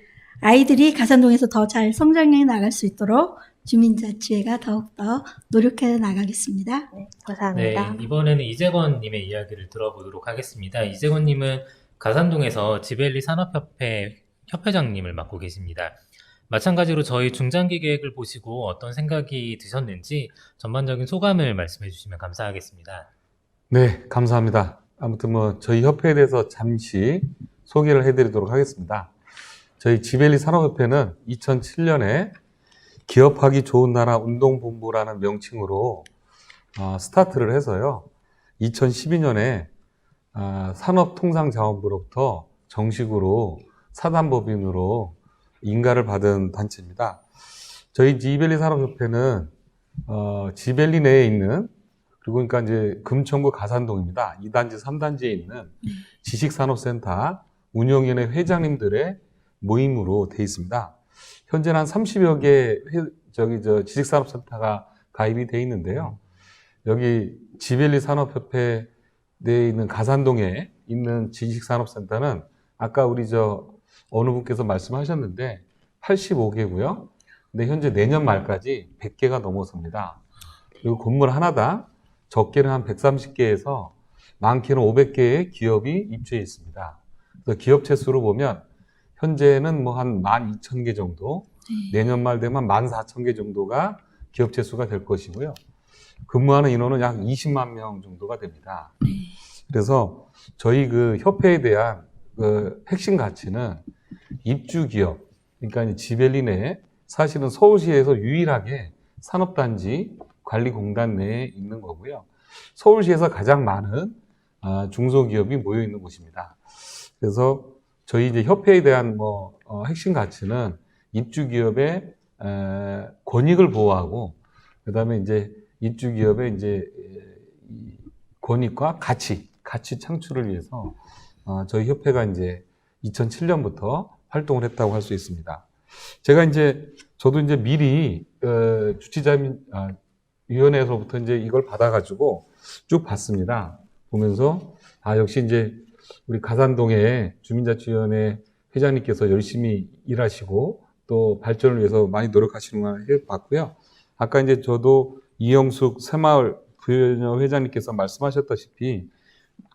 아이들이 가산동에서 더 잘 성장해 나갈 수 있도록 주민자치회가 더욱더 노력해 나가겠습니다. 감사합니다. 네, 이번에는 이재건님의 이야기를 들어보도록 하겠습니다. 이재건님은 가산동에서 지벨리 산업협회 협회장님을 맡고 계십니다. 마찬가지로 저희 중장기 계획을 보시고 어떤 생각이 드셨는지 전반적인 소감을 말씀해 주시면 감사하겠습니다. 네, 감사합니다. 아무튼 저희 협회에 대해서 잠시 소개를 해드리도록 하겠습니다. 저희 지벨리 산업협회는 2007년에 기업하기 좋은 나라 운동본부라는 명칭으로 스타트를 해서요. 2012년에 산업통상자원부로부터 정식으로 사단법인으로 인가를 받은 단체입니다. 저희 지벨리 산업협회는 지벨리 내에 있는, 그리고 그러니까 이제 금천구 가산동입니다. 2단지, 3단지에 있는 지식산업센터 운영위원회 회장님들의 모임으로 되어 있습니다. 현재는 한 30여 개 지식산업센터가 가입이 돼 있는데요. 여기 지벨리 산업협회 내에 있는 가산동에 있는 지식산업센터는 아까 우리 어느 분께서 말씀하셨는데 85개고요. 근데 현재 내년 말까지 100개가 넘어섭니다. 그리고 건물 하나당 적게는 한 130개에서 많게는 500개의 기업이 입주해 있습니다. 그래서 기업체 수로 보면 현재는 뭐 한 12,000개 정도, 내년 말 되면 14,000개 정도가 기업체 수가 될 것이고요. 근무하는 인원은 약 20만 명 정도가 됩니다. 그래서 저희 그 협회에 대한 그 핵심 가치는 입주 기업, 그러니까 지벨리 내에 사실은 서울시에서 유일하게 산업단지 관리공단 내에 있는 거고요. 서울시에서 가장 많은 중소기업이 모여 있는 곳입니다. 그래서 저희 이제 협회에 대한 핵심 가치는 입주 기업의 권익을 보호하고, 그다음에 이제 입주 기업의 이제 권익과 가치 창출을 위해서 저희 협회가 이제 2007년부터 활동을 했다고 할 수 있습니다. 저도 이제 미리 주치자위원회에서부터 이제 이걸 받아가지고 쭉 봤습니다. 보면서 역시 이제 우리 가산동의 주민자치위원회 회장님께서 열심히 일하시고 또 발전을 위해서 많이 노력하시는구나 해봤고요. 아까 이제 저도 이영숙 새마을 부회장 회장님께서 말씀하셨다시피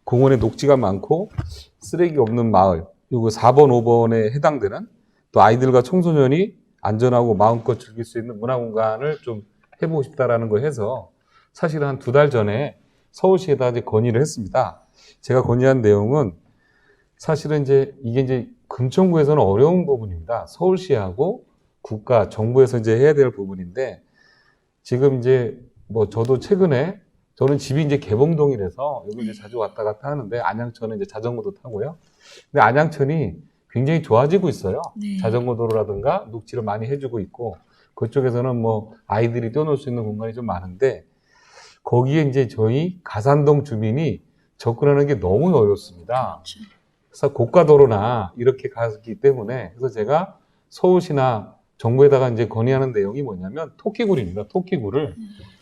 공원에 녹지가 많고 쓰레기 없는 마을, 그리고 4번, 5번에 해당되는 또 아이들과 청소년이 안전하고 마음껏 즐길 수 있는 문화공간을 좀 해보고 싶다라는 거 해서 사실 한 2달 전에 서울시에다 이제 건의를 했습니다. 제가 건의한 내용은 사실은 이게 이제 금천구에서는 어려운 부분입니다. 서울시하고 국가, 정부에서 이제 해야 될 부분인데, 지금 이제 저도 최근에 저는 집이 이제 개봉동이라서 여기 이제 자주 왔다 갔다 하는데, 안양천은 이제 자전거도 타고요. 근데 안양천이 굉장히 좋아지고 있어요. 자전거 도로라든가 녹지를 많이 해주고 있고, 그쪽에서는 아이들이 뛰어놀 수 있는 공간이 좀 많은데, 거기에 이제 저희 가산동 주민이 접근하는 게 너무 어렵습니다. 그래서 고가도로나 이렇게 가기 때문에, 그래서 제가 서울시나 정부에다가 이제 건의하는 내용이 뭐냐면 토끼굴입니다. 토끼굴을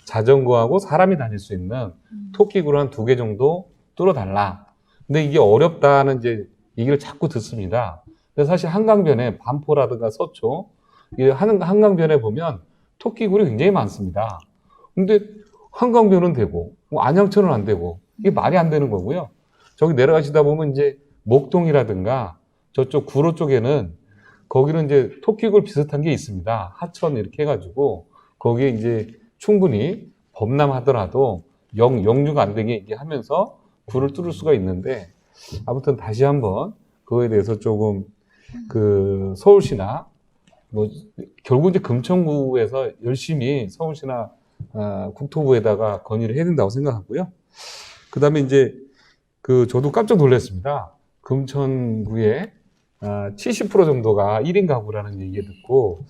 자전거하고 사람이 다닐 수 있는 토끼굴을 한 2개 정도 뚫어달라. 근데 이게 어렵다는 이제 얘기를 자꾸 듣습니다. 근데 사실 한강변에 반포라든가 서초, 한강변에 보면 토끼굴이 굉장히 많습니다. 근데 한강변은 되고, 안양천은 안 되고, 이게 말이 안 되는 거고요. 저기 내려가시다 보면 이제 목동이라든가 저쪽 구로 쪽에는 거기는 이제 토끼굴 비슷한 게 있습니다. 하천 이렇게 해가지고 거기에 이제 충분히 범람하더라도 영유가 안 되게 하면서 굴을 뚫을 수가 있는데, 아무튼 다시 한번 그거에 대해서 조금 서울시나 결국 이제 금천구에서 열심히 서울시나 국토부에다가 건의를 해야 된다고 생각하고요. 그 다음에 이제 저도 깜짝 놀랐습니다. 금천구에 70% 정도가 1인 가구라는 얘기 듣고,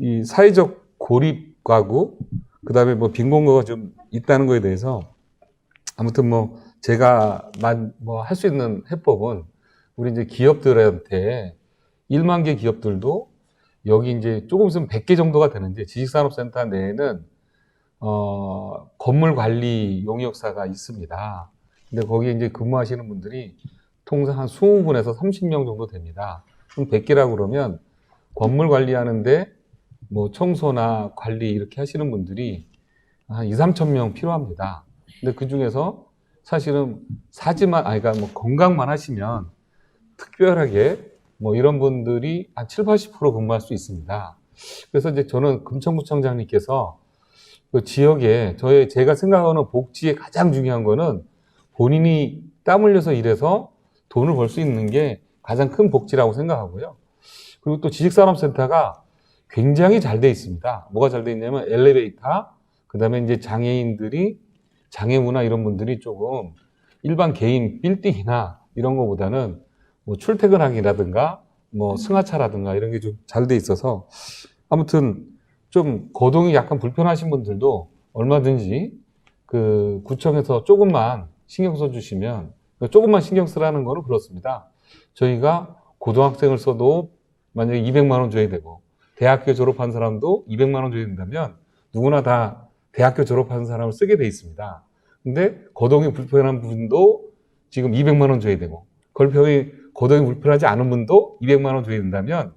이 사회적 고립 가구, 그 다음에 빈공거가 좀 있다는 거에 대해서 아무튼 제가 할 수 있는 해법은 우리 이제 기업들한테 1만 개 기업들도 여기 이제 조금 있으면 100개 정도가 되는데 지식산업센터 내에는 건물 관리 용역사가 있습니다. 근데 거기에 이제 근무하시는 분들이 통상 한 20분에서 30명 정도 됩니다. 그럼 100개라고 그러면 건물 관리하는데 청소나 관리 이렇게 하시는 분들이 한 2, 3천 명 필요합니다. 근데 그 중에서 사실은 그러니까 건강만 하시면 특별하게 이런 분들이 한 7, 80% 근무할 수 있습니다. 그래서 이제 저는 금천구청장님께서 그 지역에 제가 생각하는 복지의 가장 중요한 거는 본인이 땀 흘려서 일해서 돈을 벌 수 있는 게 가장 큰 복지라고 생각하고요. 그리고 또 지식산업센터가 굉장히 잘 돼 있습니다. 뭐가 잘 돼 있냐면 엘리베이터, 그 다음에 이제 장애우나 이런 분들이 조금 일반 개인 빌딩이나 이런 거보다는 출퇴근하기라든가 승하차라든가 이런 게 좀 잘 돼 있어서, 아무튼 좀 거동이 약간 불편하신 분들도 얼마든지 구청에서 조금만 신경 써주시면, 조금만 신경 쓰라는 거는 그렇습니다. 저희가 고등학생을 써도 만약에 200만 원 줘야 되고, 대학교 졸업한 사람도 200만 원 줘야 된다면 누구나 다 대학교 졸업한 사람을 쓰게 돼 있습니다. 근데 거동이 불편한 분도 지금 200만 원 줘야 되고, 거동이 불편하지 않은 분도 200만 원 줘야 된다면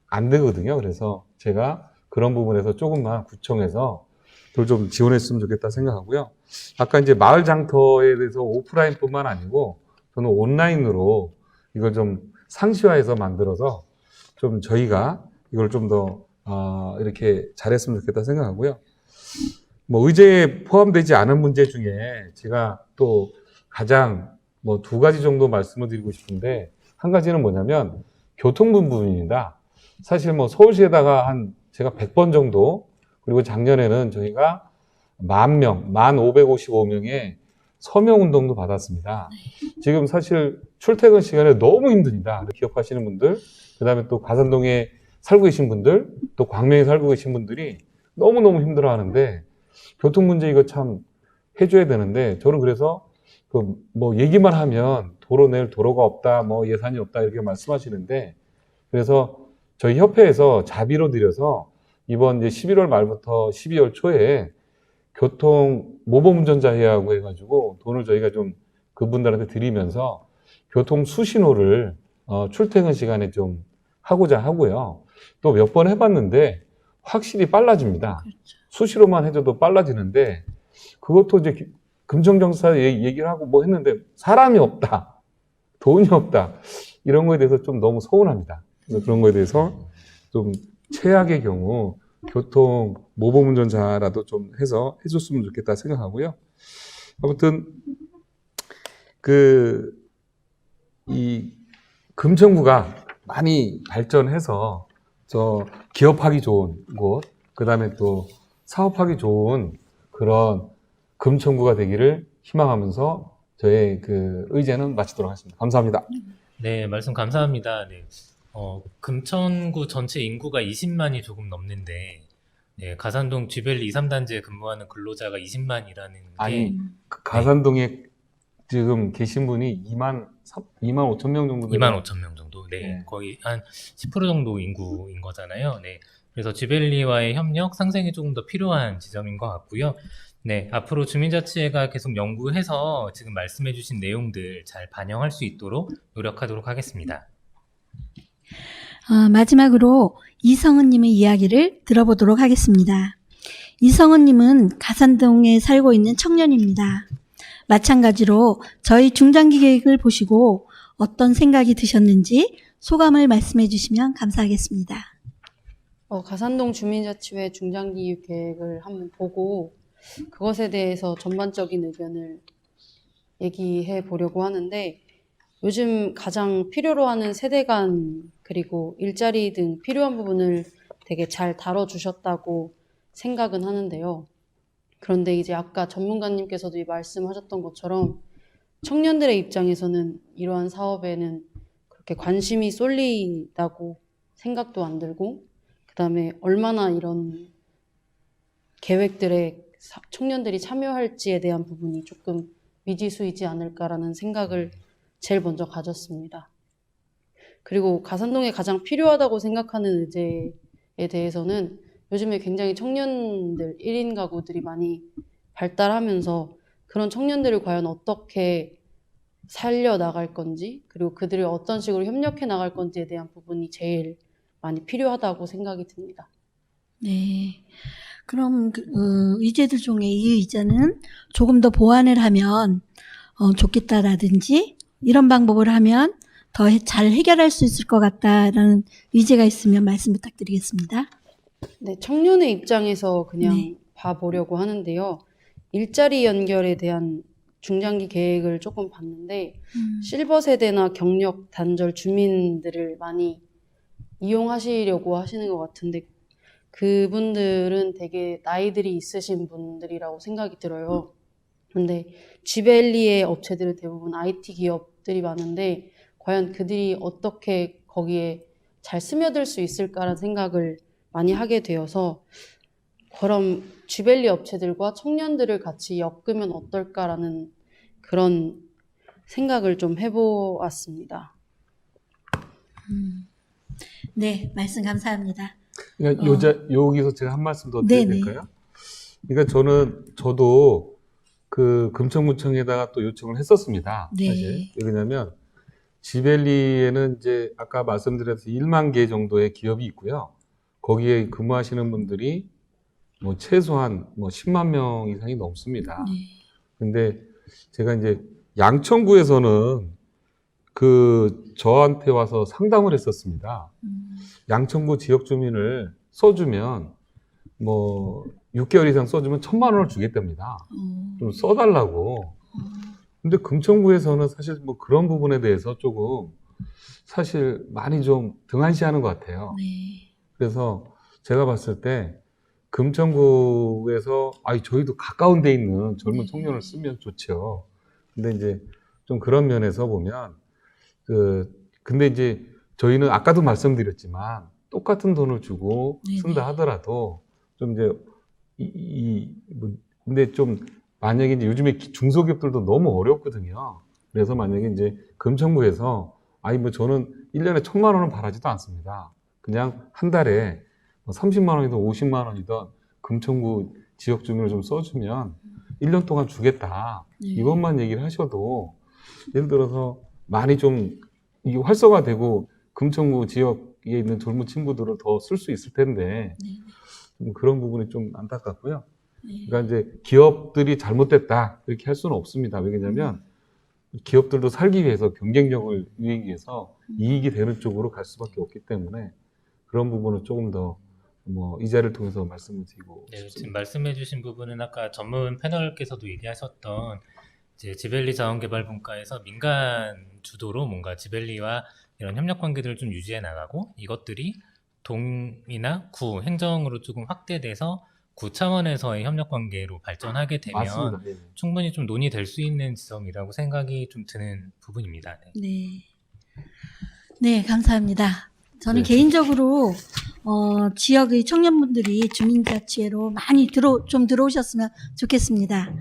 안 되거든요. 그래서 제가 그런 부분에서 조금만 구청에서 그걸 좀 지원했으면 좋겠다 생각하고요. 아까 이제 마을 장터에 대해서 오프라인뿐만 아니고 저는 온라인으로 이걸 좀 상시화해서 만들어서 좀 저희가 이걸 좀 더 이렇게 잘했으면 좋겠다 생각하고요. 뭐 의제에 포함되지 않은 문제 중에 제가 또 가장 뭐 2가지 정도 말씀을 드리고 싶은데, 한 가지는 뭐냐면 교통분 부분입니다. 사실 뭐 서울시에다가 제가 100번 정도, 그리고 작년에는 저희가 10,000명, 1,555명의 서명 운동도 받았습니다. 지금 사실 출퇴근 시간에 너무 힘듭니다. 기억하시는 분들, 그 다음에 또 가산동에 살고 계신 분들, 또 광명에 살고 계신 분들이 너무너무 힘들어 하는데, 교통 문제 이거 참 해줘야 되는데, 저는 그래서 뭐 얘기만 하면 도로 낼 도로가 없다, 뭐 예산이 없다 이렇게 말씀하시는데, 그래서 저희 협회에서 자비로 드려서 이번 이제 11월 말부터 12월 초에 교통 모범 운전자 회의하고 해가지고 돈을 저희가 좀 그분들한테 드리면서 교통 수신호를 출퇴근 시간에 좀 하고자 하고요. 또 몇 번 해봤는데 확실히 빨라집니다. 수시로만 해줘도 빨라지는데, 그것도 이제 금천경사 얘기를 하고 뭐 했는데 사람이 없다, 돈이 없다, 이런 거에 대해서 좀 너무 서운합니다. 그래서 그런 거에 대해서 좀 최악의 경우 교통 모범 운전자라도 좀 해서 해줬으면 좋겠다 생각하고요. 아무튼 이 금천구가 많이 발전해서 기업하기 좋은 곳, 그 다음에 또 사업하기 좋은 그런 금천구가 되기를 희망하면서 저의 의제는 마치도록 하겠습니다. 감사합니다. 네, 말씀 감사합니다. 네. 금천구 전체 인구가 20만이 조금 넘는데, 네, 가산동 쥐벨리 2, 3단지에 근무하는 근로자가 20만이라는 게. 아니, 가산동에 지금 계신 분이 2만 5천 명 정도. 2만 5천 명 정도. 네, 거의 한 10% 정도 인구인 거잖아요. 네. 그래서 쥐벨리와의 협력 상생이 조금 더 필요한 지점인 것 같고요. 네, 앞으로 주민자치회가 계속 연구해서 지금 말씀해주신 내용들 잘 반영할 수 있도록 노력하도록 하겠습니다. 마지막으로 이성은님의 이야기를 들어보도록 하겠습니다. 이성은님은 가산동에 살고 있는 청년입니다. 마찬가지로 저희 중장기 계획을 보시고 어떤 생각이 드셨는지 소감을 말씀해 주시면 감사하겠습니다. 가산동 주민자치회 중장기 계획을 한번 보고 그것에 대해서 전반적인 의견을 얘기해 보려고 하는데, 요즘 가장 필요로 하는 세대 간 그리고 일자리 등 필요한 부분을 되게 잘 다뤄주셨다고 생각은 하는데요. 그런데 이제 아까 전문가님께서도 말씀하셨던 것처럼 청년들의 입장에서는 이러한 사업에는 그렇게 관심이 쏠리다고 생각도 안 들고, 그 다음에 얼마나 이런 계획들에 청년들이 참여할지에 대한 부분이 조금 미지수이지 않을까라는 생각을 제일 먼저 가졌습니다. 그리고 가산동에 가장 필요하다고 생각하는 의제에 대해서는 요즘에 굉장히 청년들 1인 가구들이 많이 발달하면서 그런 청년들을 과연 어떻게 살려나갈 건지, 그리고 그들을 어떤 식으로 협력해 나갈 건지에 대한 부분이 제일 많이 필요하다고 생각이 듭니다. 네. 그럼 의제들 중에 이 의제는 조금 더 보완을 하면 좋겠다라든지 이런 방법을 하면 더 잘 해결할 수 있을 것 같다라는 의제가 있으면 말씀 부탁드리겠습니다. 네, 청년의 입장에서 그냥 봐보려고 하는데요. 일자리 연결에 대한 중장기 계획을 조금 봤는데 실버 세대나 경력 단절 주민들을 많이 이용하시려고 하시는 것 같은데, 그분들은 되게 나이들이 있으신 분들이라고 생각이 들어요. 근데 쥐벨리의 업체들은 대부분 IT 기업들이 많은데 과연 그들이 어떻게 거기에 잘 스며들 수 있을까라는 생각을 많이 하게 되어서, 그럼 쥐벨리 업체들과 청년들을 같이 엮으면 어떨까라는 그런 생각을 좀 해보았습니다. 네, 말씀 감사합니다. 그러니까 여기서 제가 한 말씀 더 드려도 네네. 될까요? 그러니까 저도 그 금천구청에다가 또 요청을 했었습니다. 네. 사실. 왜냐면 지벨리에는 이제 아까 말씀드렸듯이 1만 개 정도의 기업이 있고요. 거기에 근무하시는 분들이 뭐 최소한 뭐 10만 명 이상이 넘습니다. 근데 제가 이제 양천구에서는 저한테 와서 상담을 했었습니다. 양천구 지역 주민을 써주면 뭐 6개월 이상 써주면 1,000만 원을 주겠답니다. 좀 써달라고. 근데 금천구에서는 사실 뭐 그런 부분에 대해서 조금 사실 많이 좀 등한시하는 것 같아요. 그래서 제가 봤을 때 금천구에서 저희도 가까운 데 있는 젊은 청년을 쓰면 좋죠. 근데 이제 좀 그런 면에서 보면 근데 이제 저희는 아까도 말씀드렸지만 똑같은 돈을 주고 쓴다 하더라도 좀 이제 근데 좀 만약에 이제 요즘에 중소기업들도 너무 어렵거든요. 그래서 만약에 이제 금천구에서 뭐 저는 1년에 1,000만 원은 바라지도 않습니다. 그냥 한 달에 30만 원이든 50만 원이든 금천구 지역 주민을 좀 써주면 1년 동안 주겠다. 이것만 얘기를 하셔도 예를 들어서 많이 좀 이게 활성화되고 금천구 지역에 있는 젊은 친구들은 더 쓸 수 있을 텐데 좀 그런 부분이 좀 안타깝고요. 그러니까 이제 기업들이 잘못됐다 이렇게 할 수는 없습니다. 왜냐하면 기업들도 살기 위해서 경쟁력을 유지하기 위해서 이익이 되는 쪽으로 갈 수밖에 없기 때문에 그런 부분은 조금 더 이 자리를 통해서 말씀을 드리고 싶습니다. 지금 말씀해주신 부분은 아까 전문 패널께서도 얘기하셨던 이제 지벨리 자원개발분과에서 민간 주도로 뭔가 지벨리와 이런 협력 관계들을 좀 유지해 나가고 이것들이 동이나 구 행정으로 조금 확대돼서 구 차원에서의 협력 관계로 발전하게 되면 맞습니다. 네. 충분히 좀 논의될 수 있는 지점이라고 생각이 좀 드는 부분입니다. 네, 감사합니다. 저는 개인적으로 지역의 청년분들이 주민자치회로 많이 들어오셨으면 좋겠습니다.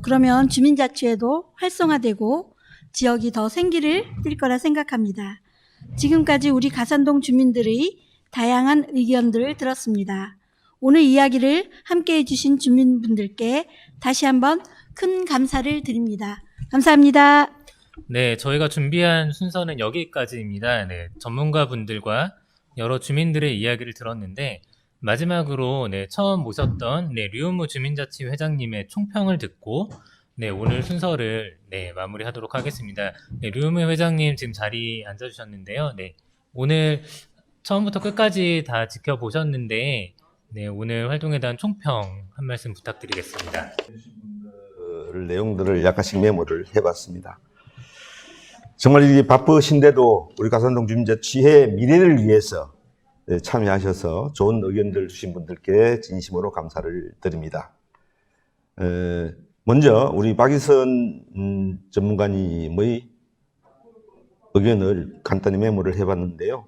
그러면 주민자치회도 활성화되고 지역이 더 생기를 띨 거라 생각합니다. 지금까지 우리 가산동 주민들의 다양한 의견들을 들었습니다. 오늘 이야기를 함께 해주신 주민분들께 다시 한번 큰 감사를 드립니다. 감사합니다. 네, 저희가 준비한 순서는 여기까지입니다. 네, 전문가분들과 여러 주민들의 이야기를 들었는데 마지막으로 처음 모셨던 류은무 주민자치 회장님의 총평을 듣고 오늘 순서를 마무리하도록 하겠습니다. 류은무 회장님 지금 자리에 앉아주셨는데요. 오늘 처음부터 끝까지 다 지켜보셨는데 오늘 활동에 대한 총평 한 말씀 부탁드리겠습니다. 내용들을 약간씩 메모를 해봤습니다. 정말 이게 바쁘신데도 우리 가산동 주민자치회 미래를 위해서 참여하셔서 좋은 의견들 주신 분들께 진심으로 감사를 드립니다. 먼저 우리 박이선 전문가님의 의견을 간단히 메모를 해봤는데요.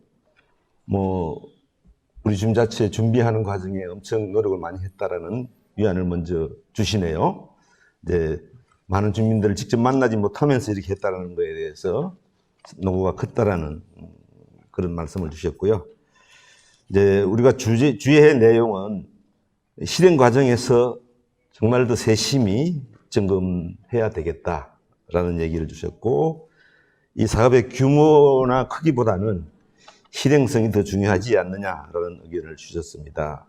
우리 주민자치회 준비하는 과정에 엄청 노력을 많이 했다라는 위안을 먼저 주시네요. 많은 주민들을 직접 만나지 못하면서 이렇게 했다는 거에 대해서 노고가 컸다라는 그런 말씀을 주셨고요. 우리가 주의할 내용은 실행 과정에서 정말 더 세심히 점검해야 되겠다라는 얘기를 주셨고, 이 사업의 규모나 크기보다는 실행성이 더 중요하지 않느냐라는 의견을 주셨습니다.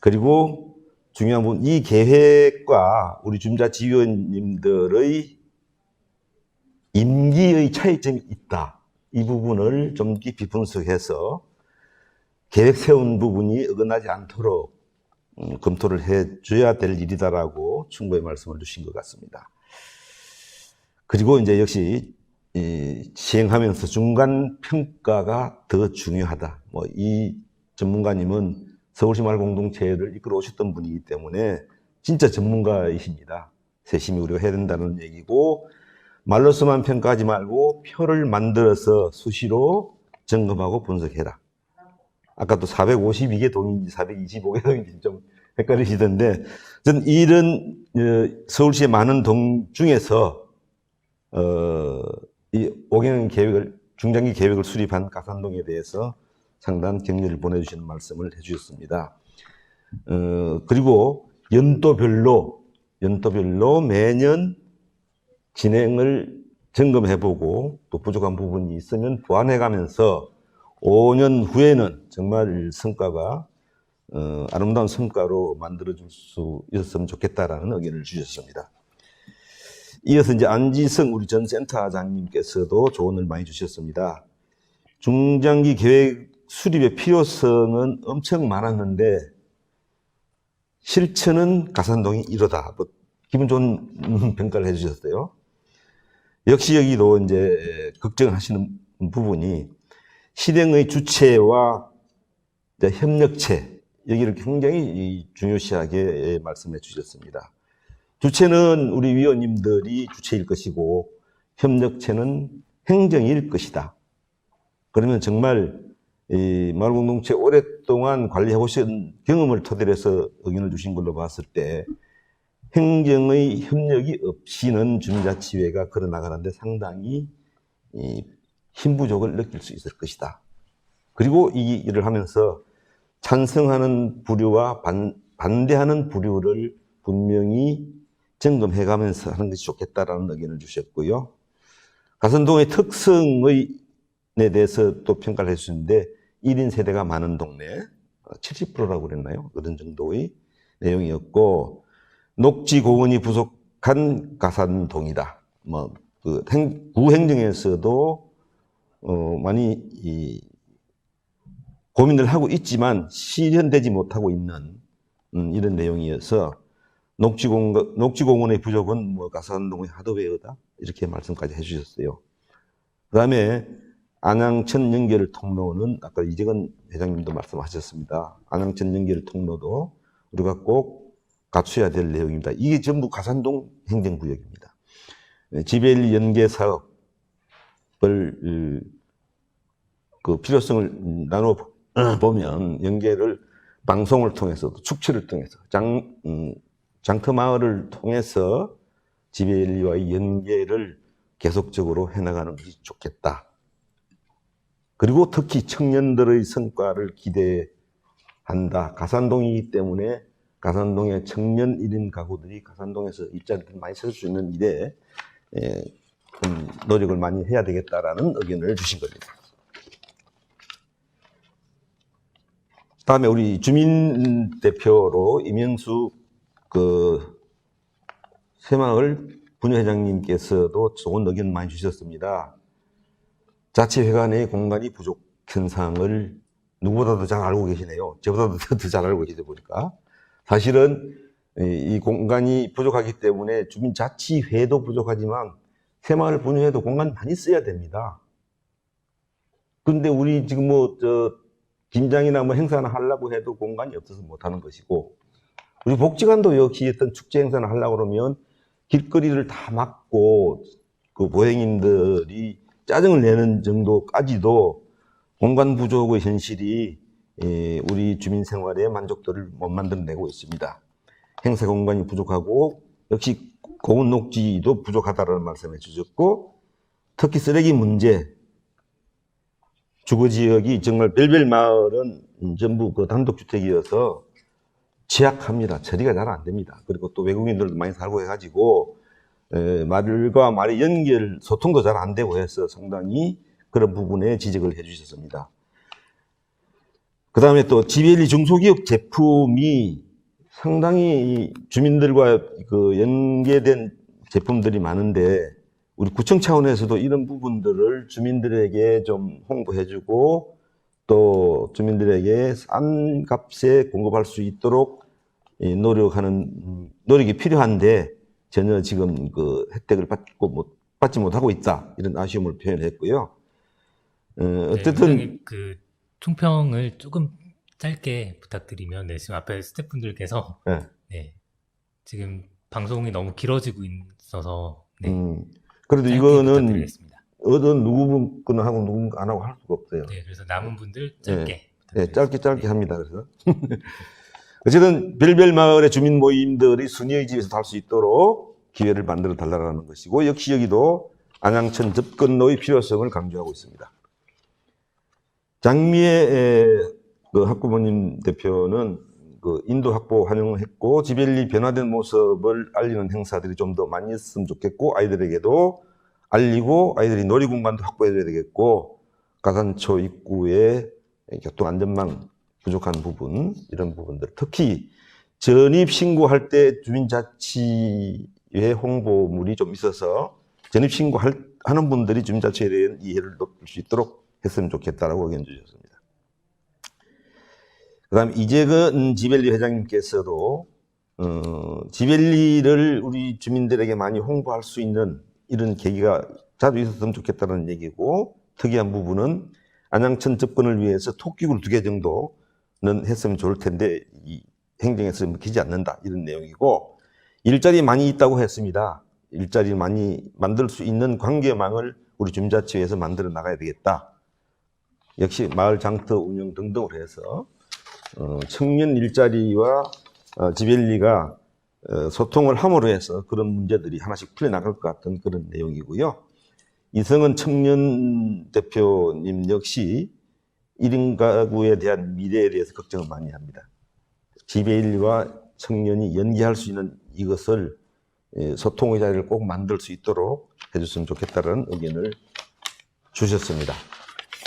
그리고 중요한 부분, 이 계획과 우리 주민자치위원님들의 임기의 차이점이 있다. 이 부분을 좀 깊이 분석해서 계획 세운 부분이 어긋나지 않도록 검토를 해줘야 될 일이다라고 충고의 말씀을 주신 것 같습니다. 그리고 이제 역시 시행하면서 중간 평가가 더 중요하다. 이 전문가님은 서울시 마을 공동체를 이끌어 오셨던 분이기 때문에 진짜 전문가이십니다. 세심히 우리가 해야 된다는 얘기고, 말로서만 평가하지 말고 표를 만들어서 수시로 점검하고 분석해라. 아까 또 452개 동인지 425개 동인지 좀 헷갈리시던데, 전 이런 서울시의 많은 동 중에서 이 5개년 계획을, 중장기 계획을 수립한 가산동에 대해서 상당한 격려를 보내주시는 말씀을 해주셨습니다. 그리고 연도별로 매년 진행을 점검해보고 또 부족한 부분이 있으면 보완해가면서 5년 후에는 정말 성과가 아름다운 성과로 만들어줄 수 있었으면 좋겠다라는 의견을 주셨습니다. 이어서 이제 안지성 우리 전 센터장님께서도 조언을 많이 주셨습니다. 중장기 계획 수립의 필요성은 엄청 많았는데 실천은 가산동이 이러다. 뭐 기분 좋은 평가를 해주셨어요. 역시 여기도 이제 걱정하시는 부분이 실행의 주체와 협력체, 여기를 굉장히 중요시하게 말씀해 주셨습니다. 주체는 우리 위원님들이 주체일 것이고 협력체는 행정일 것이다. 그러면 정말 이 마을공동체 오랫동안 관리해 보신 경험을 토대로 해서 의견을 주신 걸로 봤을 때 행정의 협력이 없이는 주민자치회가 걸어나가는데 상당히 힘 부족을 느낄 수 있을 것이다. 그리고 이 일을 하면서 찬성하는 부류와 반대하는 부류를 분명히 점검해가면서 하는 것이 좋겠다라는 의견을 주셨고요. 가산동의 특성에 대해서 또 평가를 해주셨는데 1인 세대가 많은 동네, 70%라고 그랬나요? 그런 정도의 내용이었고 녹지공원이 부족한 가산동이다. 뭐 그 구행정에서도 많이 고민을 하고 있지만 실현되지 못하고 있는 이런 내용이어서 녹지공원의 부족은 뭐 가산동의 하드웨어다 이렇게 말씀까지 해주셨어요. 그 다음에 안양천 연결 통로는 아까 이재건 회장님도 말씀하셨습니다. 안양천 연결 통로도 우리가 꼭 갖춰야 될 내용입니다. 이게 전부 가산동 행정구역입니다. 지배일 연계 사업을 그 필요성을 나눠 보면 연계를 방송을 통해서도 축제를 통해서 장터마을을 통해서 지배일리와의 연계를 계속적으로 해나가는 것이 좋겠다. 그리고 특히 청년들의 성과를 기대한다. 가산동이기 때문에 가산동의 청년 1인 가구들이 가산동에서 일자리를 많이 찾을 수 있는 일에 노력을 많이 해야 되겠다라는 의견을 주신 겁니다. 다음에 우리 주민 대표로 이명수 새마을 분회장님께서도 좋은 의견 많이 주셨습니다. 자치회관의 공간이 부족 현상을 누구보다도 잘 알고 계시네요. 저보다도 더 잘 알고 계시다 보니까. 사실은 이 공간이 부족하기 때문에 주민자치회도 부족하지만 새마을 분회도 공간 많이 써야 됩니다. 그런데 우리 지금 김장이나 행사나 하려고 해도 공간이 없어서 못하는 것이고, 우리 복지관도 역시 어떤 축제 행사나 하려고 그러면 길거리를 다 막고 그 보행인들이 짜증을 내는 정도까지도 공간 부족의 현실이 우리 주민 생활의 만족도를 못 만들어내고 있습니다. 행사 공간이 부족하고 역시 공원 녹지도 부족하다는 말씀해 주셨고, 특히 쓰레기 문제, 주거지역이 정말 별별 마을은 전부 그 단독주택이어서 취약합니다. 처리가 잘 안 됩니다. 그리고 또 외국인들도 많이 살고 해가지고 말과 말의 연결, 소통도 잘 안 되고 해서 상당히 그런 부분에 지적을 해 주셨습니다. 그 다음에 또 지배일리 중소기업 제품이 상당히 주민들과 그 연계된 제품들이 많은데 우리 구청 차원에서도 이런 부분들을 주민들에게 좀 홍보해주고 또 주민들에게 싼 값에 공급할 수 있도록 노력이 필요한데 전혀 지금 그 혜택을 받지 못하고 있다, 이런 아쉬움을 표현했고요. 어쨌든 네, 그 총평을 조금 짧게 부탁드리면, 지금 앞에 스태프분들께서 지금 방송이 너무 길어지고 있어서 그래도 이거는 어떤 누구나 하고 누군가 안 하고 할 수가 없어요. 네, 그래서 남은 분들 짧게 짧게 합니다. 그래서 어쨌든 별별 마을의 주민 모임들이 순위의 집에서 할 수 있도록 기회를 만들어 달라는 것이고, 역시 여기도 안양천 접근로의 필요성을 강조하고 있습니다. 장미애 그 학부모님 대표는 그 인도 학부 환영했고 지벨리 변화된 모습을 알리는 행사들이 좀 더 많이 있으면 좋겠고 아이들에게도 알리고 아이들이 놀이 공간도 확보해줘야 되겠고 가산초 입구에 교통 안전망 부족한 부분 이런 부분들 특히 전입 신고할 때 주민자치회 홍보물이 좀 있어서 전입 신고하는 분들이 주민자치에 대한 이해를 높일 수 있도록 했으면 좋겠다라고 의견 주셨습니다. 그다음 이재근 지벨리 회장님께서도 지벨리를 우리 주민들에게 많이 홍보할 수 있는 이런 계기가 자주 있었으면 좋겠다는 얘기고 특이한 부분은 안양천 접근을 위해서 토끼굴 2개 정도는 했으면 좋을 텐데 이 행정에서 먹히지 않는다 이런 내용이고 일자리 많이 있다고 했습니다. 일자리 많이 만들 수 있는 관계망을 우리 주민자치회에서 만들어 나가야 되겠다. 역시 마을 장터 운영 등등을 해서 청년 일자리와 지벨리가 소통을 함으로 해서 그런 문제들이 하나씩 풀려나갈 것 같은 그런 내용이고요. 이성은 청년 대표님 역시 1인 가구에 대한 미래에 대해서 걱정을 많이 합니다. 지벨리와 청년이 연계할 수 있는 이것을 소통의 자리를 꼭 만들 수 있도록 해줬으면 좋겠다는 의견을 주셨습니다.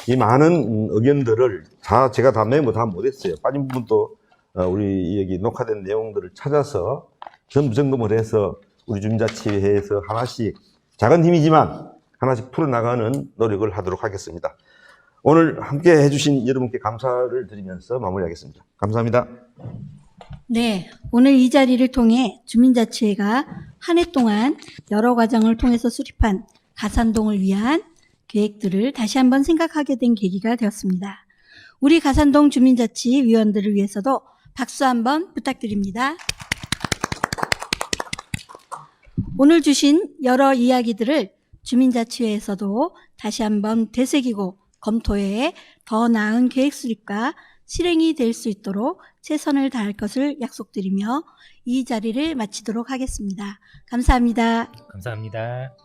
이 많은 의견들을 제가 다 메모 다 못했어요. 빠진 부분도 우리 여기 녹화된 내용들을 찾아서 전부 점검을 해서 우리 주민자치회에서 하나씩 작은 힘이지만 하나씩 풀어나가는 노력을 하도록 하겠습니다. 오늘 함께 해주신 여러분께 감사를 드리면서 마무리하겠습니다. 감사합니다. 네, 오늘 이 자리를 통해 주민자치회가 한 해 동안 여러 과정을 통해서 수립한 가산동을 위한 계획들을 다시 한번 생각하게 된 계기가 되었습니다. 우리 가산동 주민자치 위원들을 위해서도 박수 한번 부탁드립니다. 오늘 주신 여러 이야기들을 주민자치회에서도 다시 한번 되새기고 검토해 더 나은 계획 수립과 실행이 될 수 있도록 최선을 다할 것을 약속드리며 이 자리를 마치도록 하겠습니다. 감사합니다. 감사합니다.